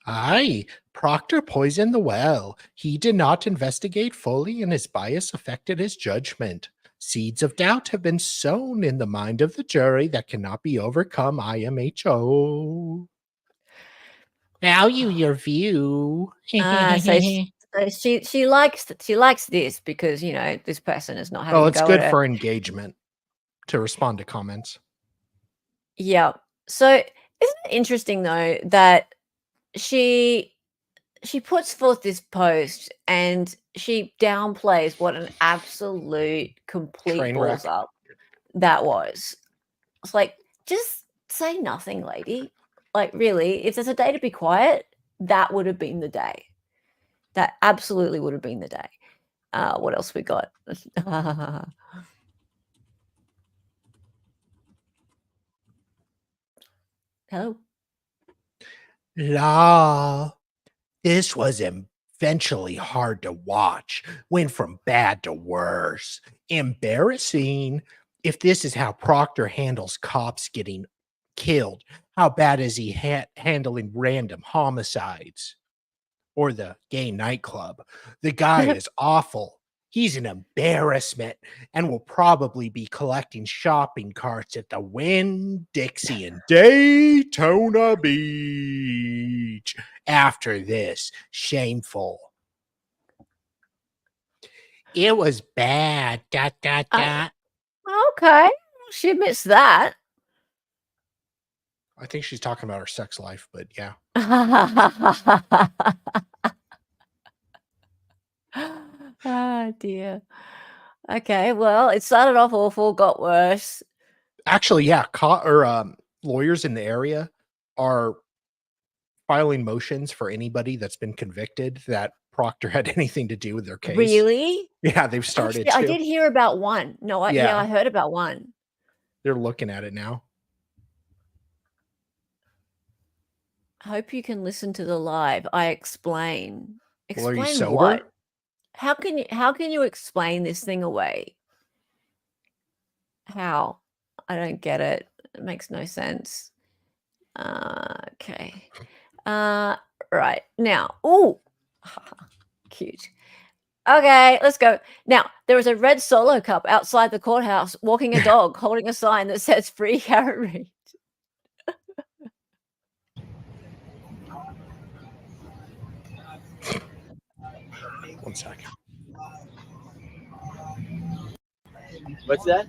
Aye, Proctor poisoned the well. He did not investigate fully, and his bias affected his judgment. Seeds of doubt have been sown in the mind of the jury that cannot be overcome. IMHO. Value your view. So she likes this because this person is not having Oh, a it's go good at her. for engagement to respond to comments. Yeah. So isn't it interesting though that she puts forth this post and she downplays what an absolute complete Train balls wreck. up that was. It's like, just say nothing, lady. Like, really, if there's a day to be quiet, that would have been the day. That absolutely would have been the day. What else we got? Hello. La. This was eventually hard to watch. Went from bad to worse. Embarrassing. If this is how Proctor handles cops getting killed, how bad is he handling random homicides? Or the gay nightclub? The guy is awful. He's an embarrassment and will probably be collecting shopping carts at the Winn-Dixie in Daytona Beach after this. Shameful. It was bad. ... Okay. She admits that. I think she's talking about her sex life, but yeah. Oh, dear. Okay, well, it started off awful, got worse. Actually, yeah, lawyers in the area are filing motions for anybody that's been convicted that Proctor had anything to do with their case. Really? Yeah, they've started Actually, I to. did hear about one. No, Yeah. I heard about one. They're looking at it now. I hope you can listen to the live. I explain. Well, are you Explain sober? what? How can you explain this thing away? How? I don't get it. It makes no sense. Okay. Right. Now. Ooh. Cute. Okay, let's go. Now, there is a red Solo cup outside the courthouse walking a dog holding a sign that says free carrot read. One second. What's that?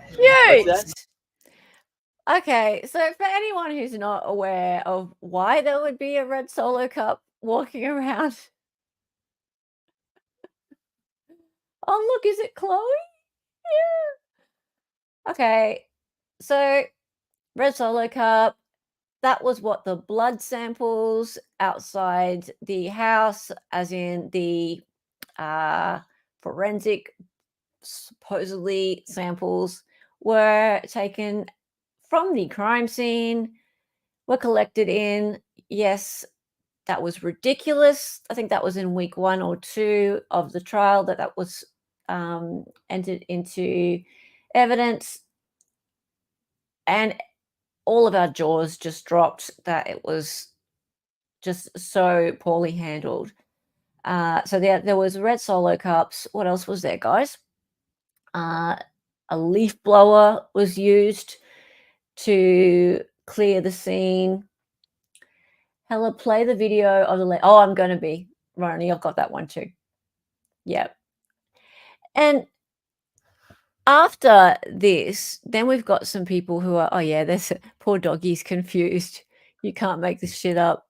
Cute. What's that? Okay, so for anyone who's not aware of why there would be a red Solo cup walking around. Oh, look, is it Chloe? Yeah. Okay, so red Solo cup, that was what the blood samples outside the house, as in the forensic supposedly samples, were taken from the crime scene, were collected in. Yes, that was ridiculous. I think that was in week 1 or 2 of the trial that was entered into evidence. And all of our jaws just dropped that it was just so poorly handled. So there was red Solo cups. What else was there, guys? A leaf blower was used to clear the scene. Hella, play the video of the... Oh, I'm going to be. Ronnie, I've got that one too. Yep. And after this, then we've got some people who are, oh yeah, there's poor doggy's confused. You can't make this shit up.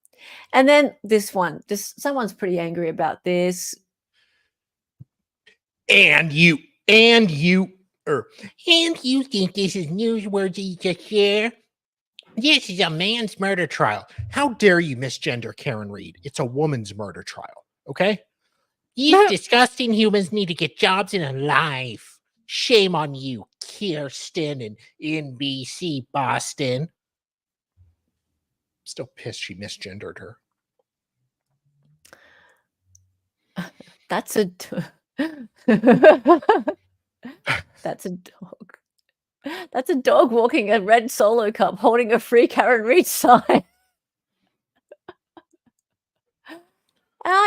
And then this one, someone's pretty angry about this. And you think this is newsworthy to share? This is a man's murder trial. How dare you misgender Karen Reed? It's a woman's murder trial, okay? These disgusting humans need to get jobs in life. Shame on you, Kirsten and NBC Boston. Still pissed she misgendered her. That's a... That's a dog. That's a dog walking a red Solo cup holding a free Karen Reed sign.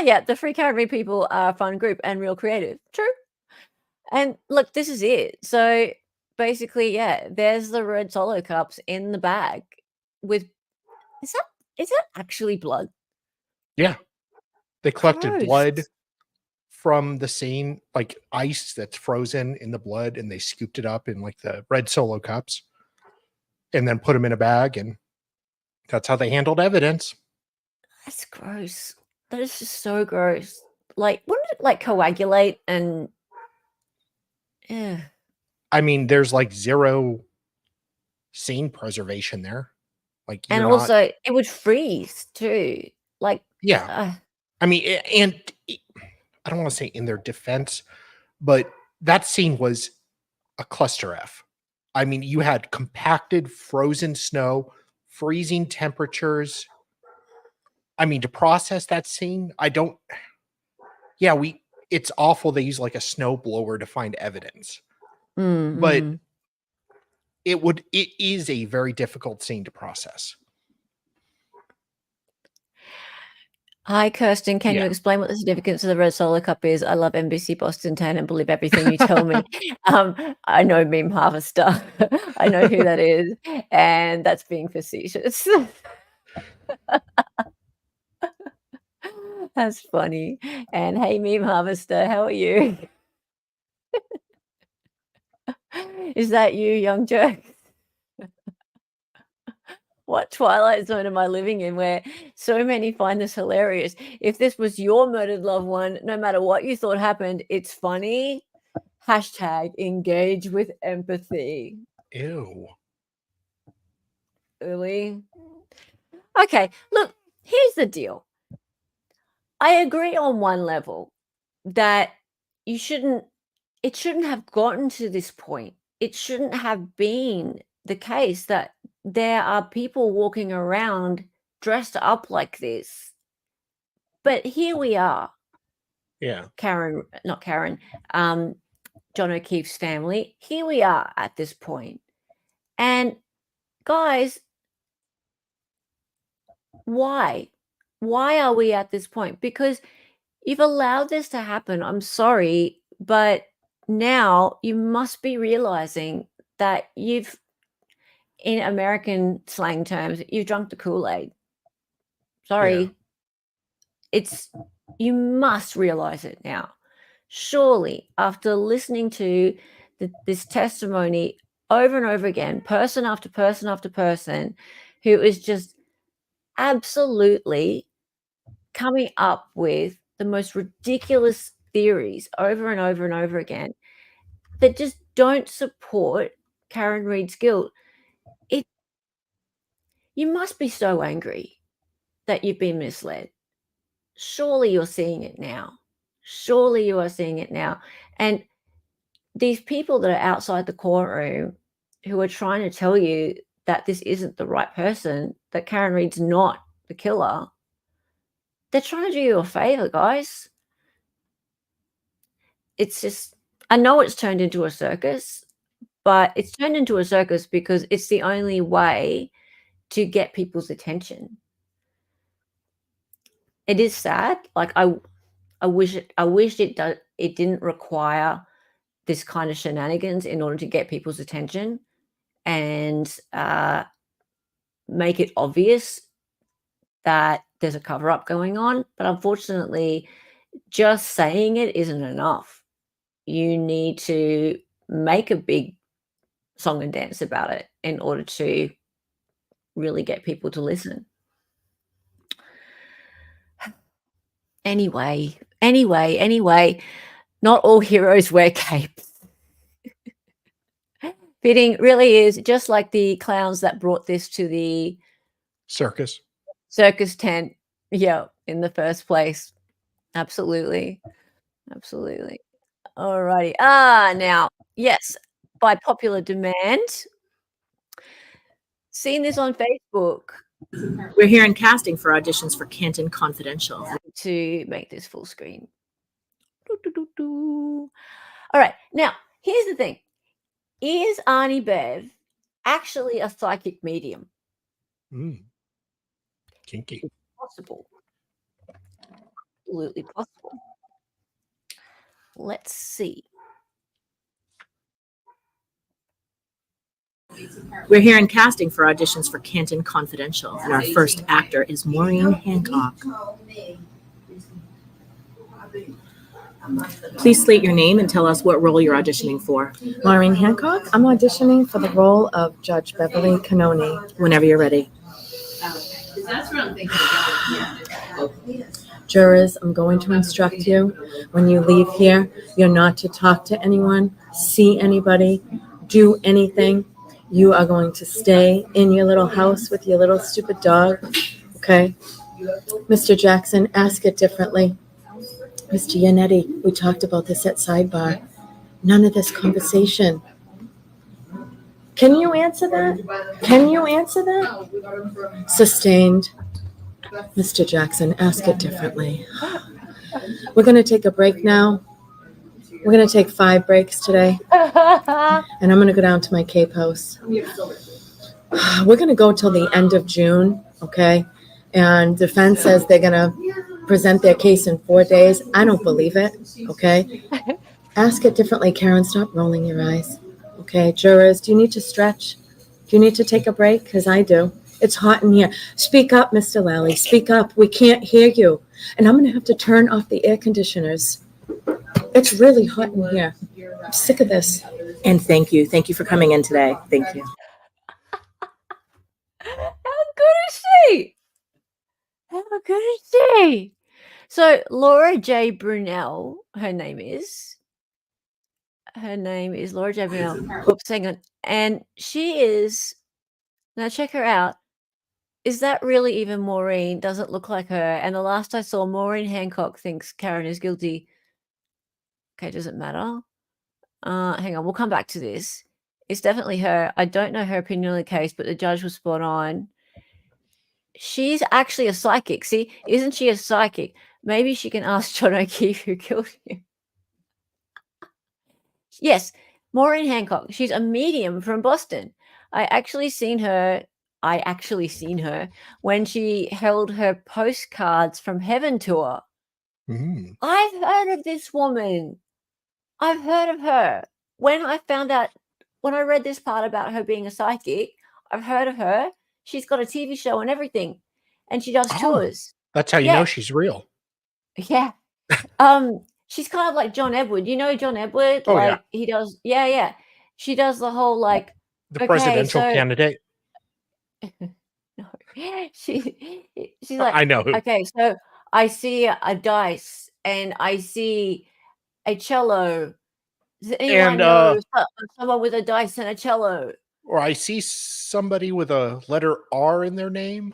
Yeah, the free Karen Reed people are a fun group and real creative. True. And look, this is it. So basically, yeah, there's the red Solo cups in the bag with is that actually blood? Yeah. They collected Gross. blood from the scene, like ice that's frozen in the blood, and they scooped it up in like the red Solo cups and then put them in a bag, and that's how they handled evidence. That's gross. That is just so gross. Like, wouldn't it like coagulate and yeah. I mean, there's like zero scene preservation there. Like, And you're also not, it would freeze too. Like yeah. I mean, and I don't want to say in their defense, but that scene was a cluster F. I mean, you had compacted frozen snow, freezing temperatures. I mean, to process that scene, it's awful they use like a snow blower to find evidence. But it is a very difficult scene to process. Hi, Kirsten. Can you explain what the significance of the red Solo cup is? I love NBC Boston 10 and believe everything you tell me. I know Meme Harvester. I know who that is. And that's being facetious. That's funny. And hey, Meme Harvester, how are you? Is that you, young jerk? What Twilight Zone am I living in where so many find this hilarious? If this was your murdered loved one, no matter what you thought happened, it's funny. Hashtag engage with empathy. Ew. Really? Okay, look, here's the deal. I agree on one level that it shouldn't have gotten to this point. It shouldn't have been the case that there are people walking around dressed up like this. But here we are. Yeah. Not Karen, John O'Keefe's family. Here we are at this point. And guys, why? Why are we at this point? Because you've allowed this to happen. I'm sorry, but now you must be realizing that you've, in American slang terms, you've drunk the Kool-Aid. Sorry. You must realize it now. Surely, after listening to this testimony over and over again, person after person after person, who is just absolutely coming up with the most ridiculous theories over and over and over again that just don't support Karen Reed's guilt. You must be so angry that you've been misled. Surely you're seeing it now. Surely you are seeing it now. And these people that are outside the courtroom who are trying to tell you that this isn't the right person, that Karen Reed's not the killer, they're trying to do you a favor, guys. It's just, I know it's turned into a circus, but it's turned into a circus because it's the only way to get people's attention. It is sad. Like I wish it didn't require this kind of shenanigans in order to get people's attention and make it obvious that there's a cover-up going on. But unfortunately, just saying it isn't enough. You need to make a big song and dance about it in order to really get people to listen. Anyway, not all heroes wear capes. Fitting really is just like the clowns that brought this to the circus tent. Yeah, in the first place. Absolutely. All righty. Now, yes, by popular demand, seen this on Facebook. We're here in casting for auditions for Canton Confidential. To make this full screen. All right. Now, here's the thing. Is Arnie Bev actually a psychic medium? Kinky. It's possible. Absolutely possible. Let's see. We're here in casting for auditions for Canton Confidential, and our first actor is Maureen Hancock. Please state your name and tell us what role you're auditioning for. Maureen Hancock. I'm auditioning for the role of Judge Beverly Canoni. Whenever you're ready. Jurors, I'm going to instruct you. When you leave here, you're not to talk to anyone, see anybody, do anything. You are going to stay in your little house with your little stupid dog, okay? Mr. Jackson, ask it differently. Mr. Yannetti, we talked about this at sidebar. None of this conversation. Can you answer that? Can you answer that? Sustained. Mr. Jackson, ask it differently. We're going to take a break now. We're going to take 5 breaks today. And I'm going to go down to my Cape house. We're going to go till the end of June, okay? And defense says they're going to present their case in 4 days. I don't believe it, okay? Ask it differently, Karen. Stop rolling your eyes. Okay, jurors, do you need to stretch? Do you need to take a break? Because I do. It's hot in here. Speak up, Mr. Lally. Speak up. We can't hear you. And I'm going to have to turn off the air conditioners. It's really hot in here. I'm sick of this. And thank you. Thank you for coming in today. Thank you. How good is she? How good is she? So Laura J. Brunel, her name is Laura J. Brunel. Oops, hang on. And she is, now check her out. Is that really even Maureen? Doesn't look like her. And the last I saw, Maureen Hancock thinks Karen is guilty. Okay, does it matter? Hang on, we'll come back to this. It's definitely her. I don't know her opinion on the case, but the judge was spot on. She's actually a psychic. See, isn't she a psychic? Maybe she can ask John O'Keefe who killed him. Yes, Maureen Hancock. She's a medium from Boston. I actually seen her when she held her Postcards from Heaven tour. I've heard of this woman. I've heard of her. When I read this part about her being a psychic, I've heard of her. She's got a TV show and everything, and she does tours. That's how you know she's real. Yeah. She's kind of like John Edward. You know John Edward? Oh, like yeah. he does. Yeah, yeah. She does the whole like The presidential candidate. No. She's like, I know who. Okay, so I see a dice and I see a cello. Does anyone know someone with a dice and a cello? Or I see somebody with a letter R in their name.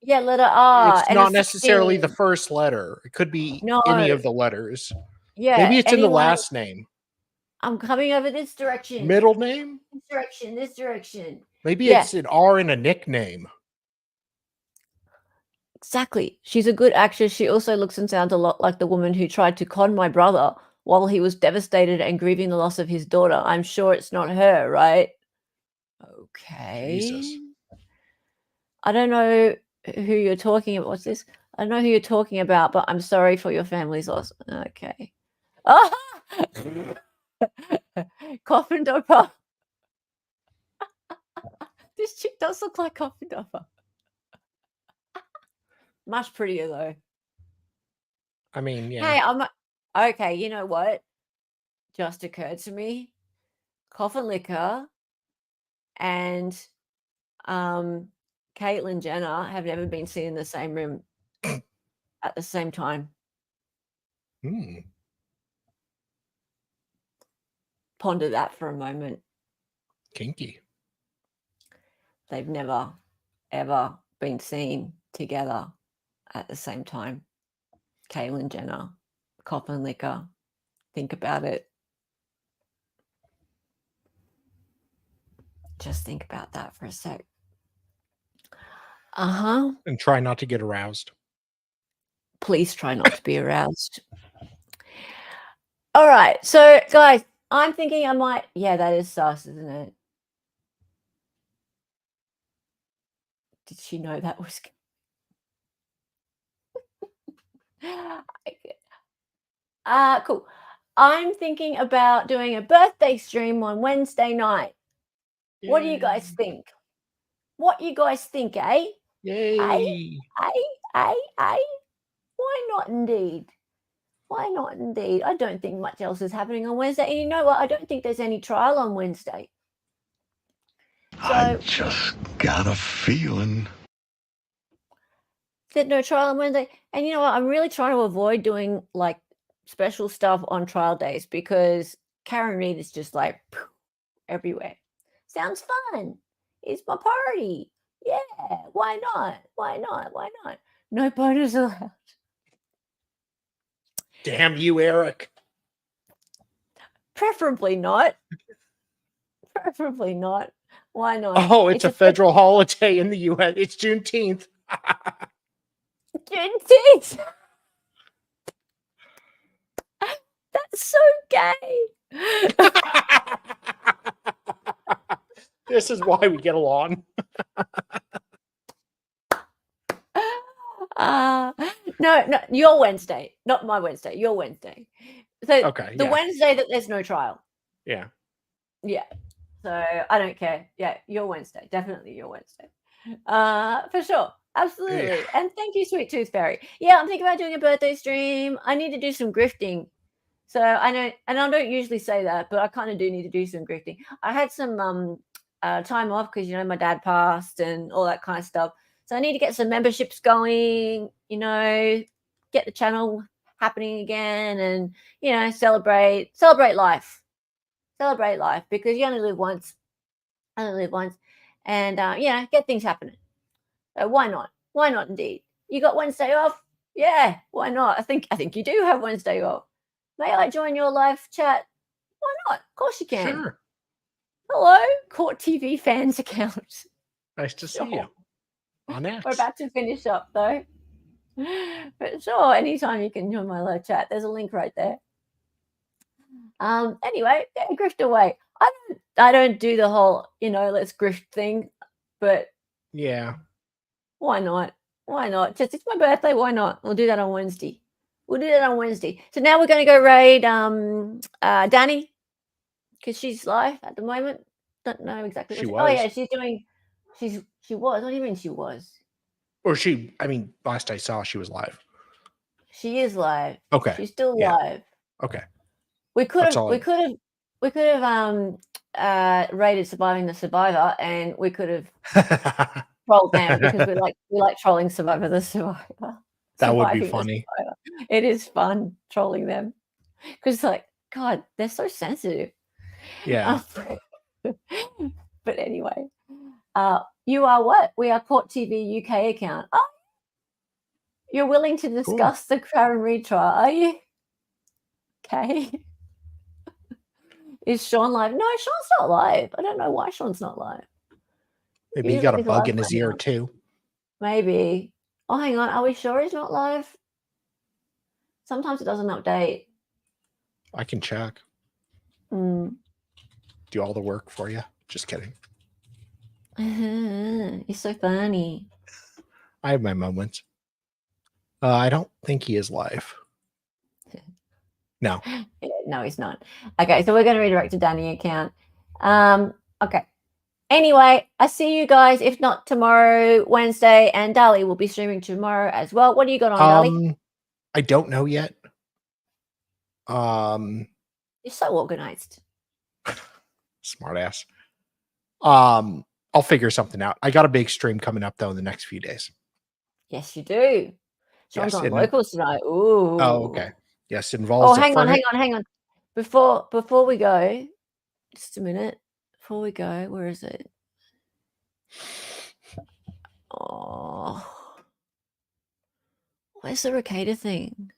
Yeah, letter R. It's and not a necessarily 16. the first letter. It could be any of the letters. Yeah. Maybe it's in the anyone- last name. I'm coming over this direction. Middle name? This direction. Maybe it's an R in a nickname. Exactly. She's a good actress. She also looks and sounds a lot like the woman who tried to con my brother while he was devastated and grieving the loss of his daughter. I'm sure it's not her, right? Okay. Jesus. I don't know who you're talking about. What's this? I don't know who you're talking about, but I'm sorry for your family's loss. Okay. Oh! Coffin Dopper. This chick does look like Coffin Dopper. Much prettier though. I mean, yeah. Hey, okay. You know what? Just occurred to me. Coffin Liquor and Caitlyn Jenner have never been seen in the same room at the same time. Ponder that for a moment. Kinky. They've never, ever been seen together at the same time. Caitlyn Jenner, Coffin Liquor. Think about it. Just think about that for a sec. And try not to get aroused. Please try not to be aroused. All right. So, guys, I'm thinking I might. Yeah, that is sus, isn't it? Did she know that was? Cool. I'm thinking about doing a birthday stream on Wednesday night. What do you guys think? What you guys think, eh? Yay! Why not indeed? Why not indeed? I don't think much else is happening on Wednesday. And you know what? I don't think there's any trial on Wednesday. So, I just got a feeling. There's no trial on Wednesday. And you know what? I'm really trying to avoid doing like special stuff on trial days because Karen Reed is just like everywhere. Sounds fun. It's my party. Yeah. Why not? Why not? Why not? No bonus allowed. Damn you, Eric. Preferably not. Preferably not. Why not? Oh, it's a federal holiday in the U.S. It's Juneteenth. Juneteenth. That's so gay. This is why we get along. No, your Wednesday, not my Wednesday. Your Wednesday. So okay, the Wednesday that there's no trial. Yeah. Yeah. So I don't care. Yeah, your Wednesday. Definitely your Wednesday. For sure. Absolutely. Yeah. And thank you, Sweet Tooth Fairy. Yeah, I'm thinking about doing a birthday stream. I need to do some grifting. So I know, and I don't usually say that, but I kind of do need to do some grifting. I had some time off because, you know, my dad passed and all that kind of stuff. So I need to get some memberships going, you know, get the channel happening again and, you know, celebrate life. Celebrate life because you only live once. And, you know, get things happening. So why not? Why not indeed? You got Wednesday off? Yeah, why not? I think you do have Wednesday off. May I join your live chat? Why not? Of course you can. Sure. Hello, Court TV fans account. Nice to see you. On X. We're about to finish up though. But sure, anytime you can join my live chat. There's a link right there. Anyway, yeah, grift away. I don't do the whole, you know, let's grift thing, but yeah. Why not? Why not? Just it's my birthday, why not? We'll do that on Wednesday. So now we're going to go raid Dani because she's live at the moment. Don't know exactly what she was. Oh yeah, she was. What do you mean she was? Or last I saw she was live. She is live. Okay. She's still live. Okay. We could have raided Surviving the Survivor and we could have trolled them because we like trolling Survivor the Survivor. That would be funny. It is fun trolling them because, like, God, they're so sensitive. Yeah. But anyway, you are what? We are Court TV UK account. Oh, you're willing to discuss the Karen Reed trial, are you? Okay. Is Sean live? No, Sean's not live. I don't know why Sean's not live. Maybe he got a bug in his ear too. Maybe. Oh, hang on. Are we sure he's not live? Sometimes it doesn't update. I can check. Do all the work for you. Just kidding. You're so funny. I have my moments. I don't think he is live. No. No, he's not. Okay, so we're going to redirect to Dani account. Okay. Anyway, I see you guys, if not tomorrow, Wednesday, and Dali will be streaming tomorrow as well. What do you got on, Dali? I don't know yet. You're so organized. Smart ass. I'll figure something out. I got a big stream coming up though in the next few days. Yes, you do. Sean's on locals tonight. Ooh. Oh, okay. Yes, it involves. Oh, hang on. Before we go, just a minute. Before we go, where is it? Oh, where's the Ricada thing?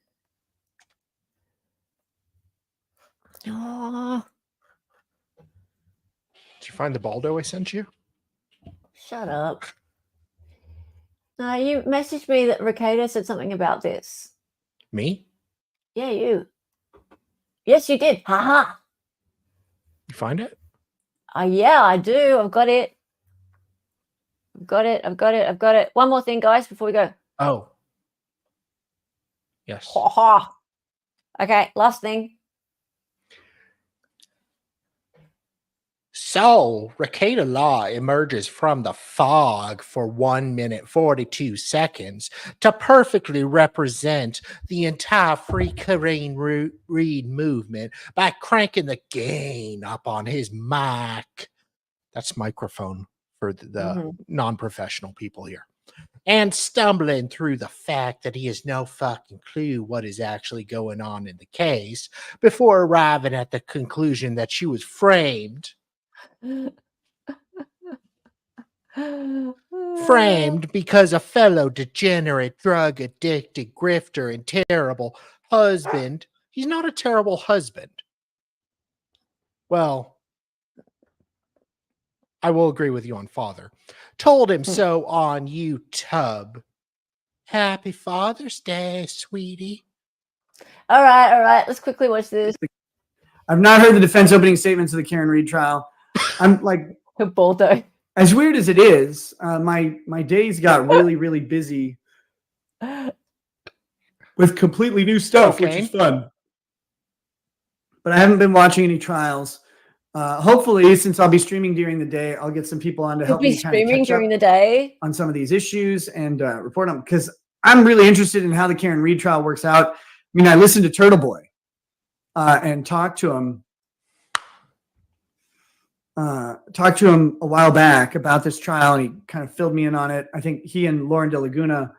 Oh, did you find the Baldo I sent you? Shut up. No, you messaged me that Ricada said something about this. Me? Yeah, you. Yes, you did. Ha ha. You find it? Yeah, I do. I've got it. I've got it. One more thing, guys, before we go. Oh. Yes. Ha ha. Okay, last thing. So, Rakeda Law emerges from the fog for 1 minute 42 seconds to perfectly represent the entire free Karen Reed movement by cranking the gain up on his mic. That's microphone for the non-professional people here. And stumbling through the fact that he has no fucking clue what is actually going on in the case before arriving at the conclusion that she was framed. Framed because a fellow degenerate, drug addicted, grifter, and terrible husband. He's not a terrible husband. Well, I will agree with you on father. Told him so on YouTube. Happy Father's Day, sweetie. All right. Let's quickly watch this. I've not heard the defense opening statements of the Karen Reed trial. I'm like, Baldo. As weird as it is, my days got really, really busy with completely new stuff, which is fun. But I haven't been watching any trials. Hopefully, since I'll be streaming during the day, I'll get some people on to help me kind of catch during up the day on some of these issues and report on them, because I'm really interested in how the Karen Reed trial works out. I mean, I listened to Turtle Boy and talked to him a while back about this trial, and he kind of filled me in on it. I think he and Lauren De Laguna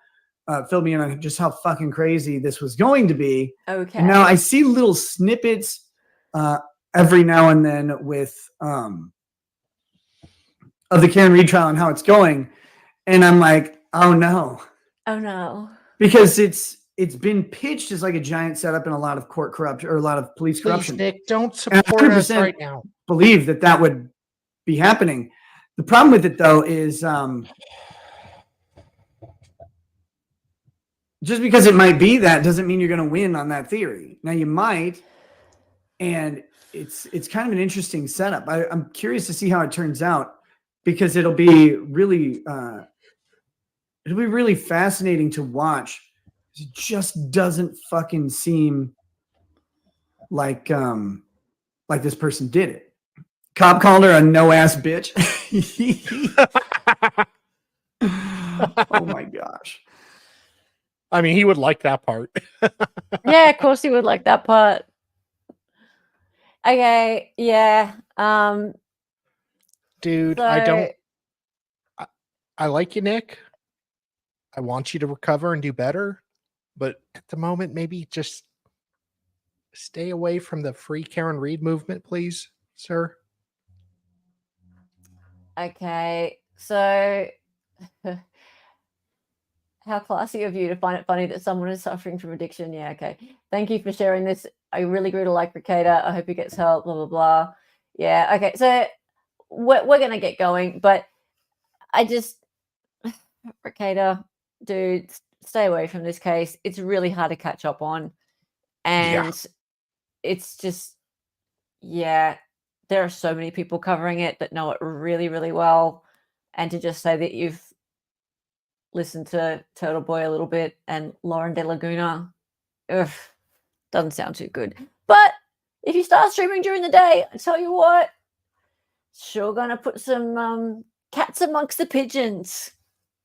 filled me in on just how fucking crazy this was going to be. Okay. And now I see little snippets every now and then with of the Karen Reed trial and how it's going, and I'm like, oh no, because it's been pitched as like a giant setup and a lot of court corruption or a lot of police corruption. Nick, don't support us right now. Believe that would be happening. The problem with it though is just because it might be that doesn't mean you're going to win on that theory. Now you might, and it's kind of an interesting setup. I'm curious to see how it turns out, because it'll be really fascinating to watch. It just doesn't fucking seem like this person did it. Cop called her a no-ass bitch. Oh my gosh. I mean, he would like that part. Yeah, of course he would like that part. Okay, yeah. Dude, I like you, Nick. I want you to recover and do better. But at the moment, maybe just stay away from the free Karen Reed movement, please, sir. Okay, so how classy of you to find it funny that someone is suffering from addiction. Yeah, okay. Thank you for sharing this. I really grew to like Rackets. I hope he gets help, blah, blah, blah. Yeah, okay. So we're going to get going, but I just, Rackets, dude, stay away from this case. It's really hard to catch up on. And it's just, there are so many people covering it that know it really, really well. And to just say that you've listened to Turtle Boy a little bit and Lauren De Laguna, doesn't sound too good. But if you start streaming during the day, I tell you what, sure gonna put some cats amongst the pigeons.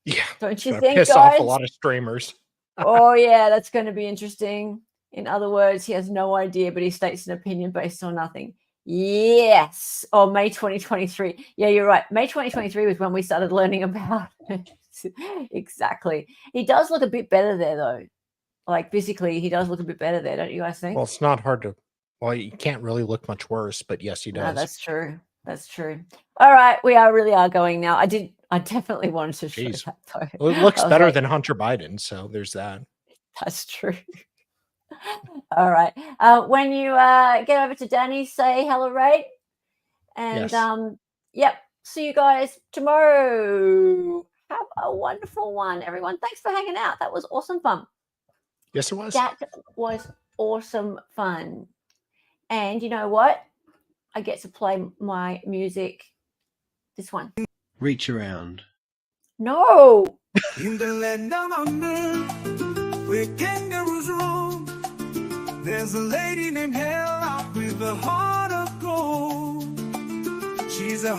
Yeah, don't you gonna think, piss guys? off a lot of streamers. Oh yeah, that's going to be interesting. In other words, he has no idea, but he states an opinion based on nothing. Yes. Oh, May 2023. Yeah, you're right. May 2023 was when we started learning about it. Exactly. He does look a bit better there, though. Like physically, he does look a bit better there, don't you guys think? Well, it's not hard to. Well, you can't really look much worse, but yes, he does. No, that's true. That's true. All right, we really are going now. I definitely wanted to show that, though. Well, it looks better than Hunter Biden, so there's that. That's true. All right. When you get over to Danny, say hello, Ray. And yep, see you guys tomorrow. Have a wonderful one, everyone. Thanks for hanging out. That was awesome fun. Yes, it was. That was awesome fun. And you know what? I get to play my music. This one. Reach around. No. In the land down under, where kangaroos roam, there's a lady named Hella with a heart of gold. She's a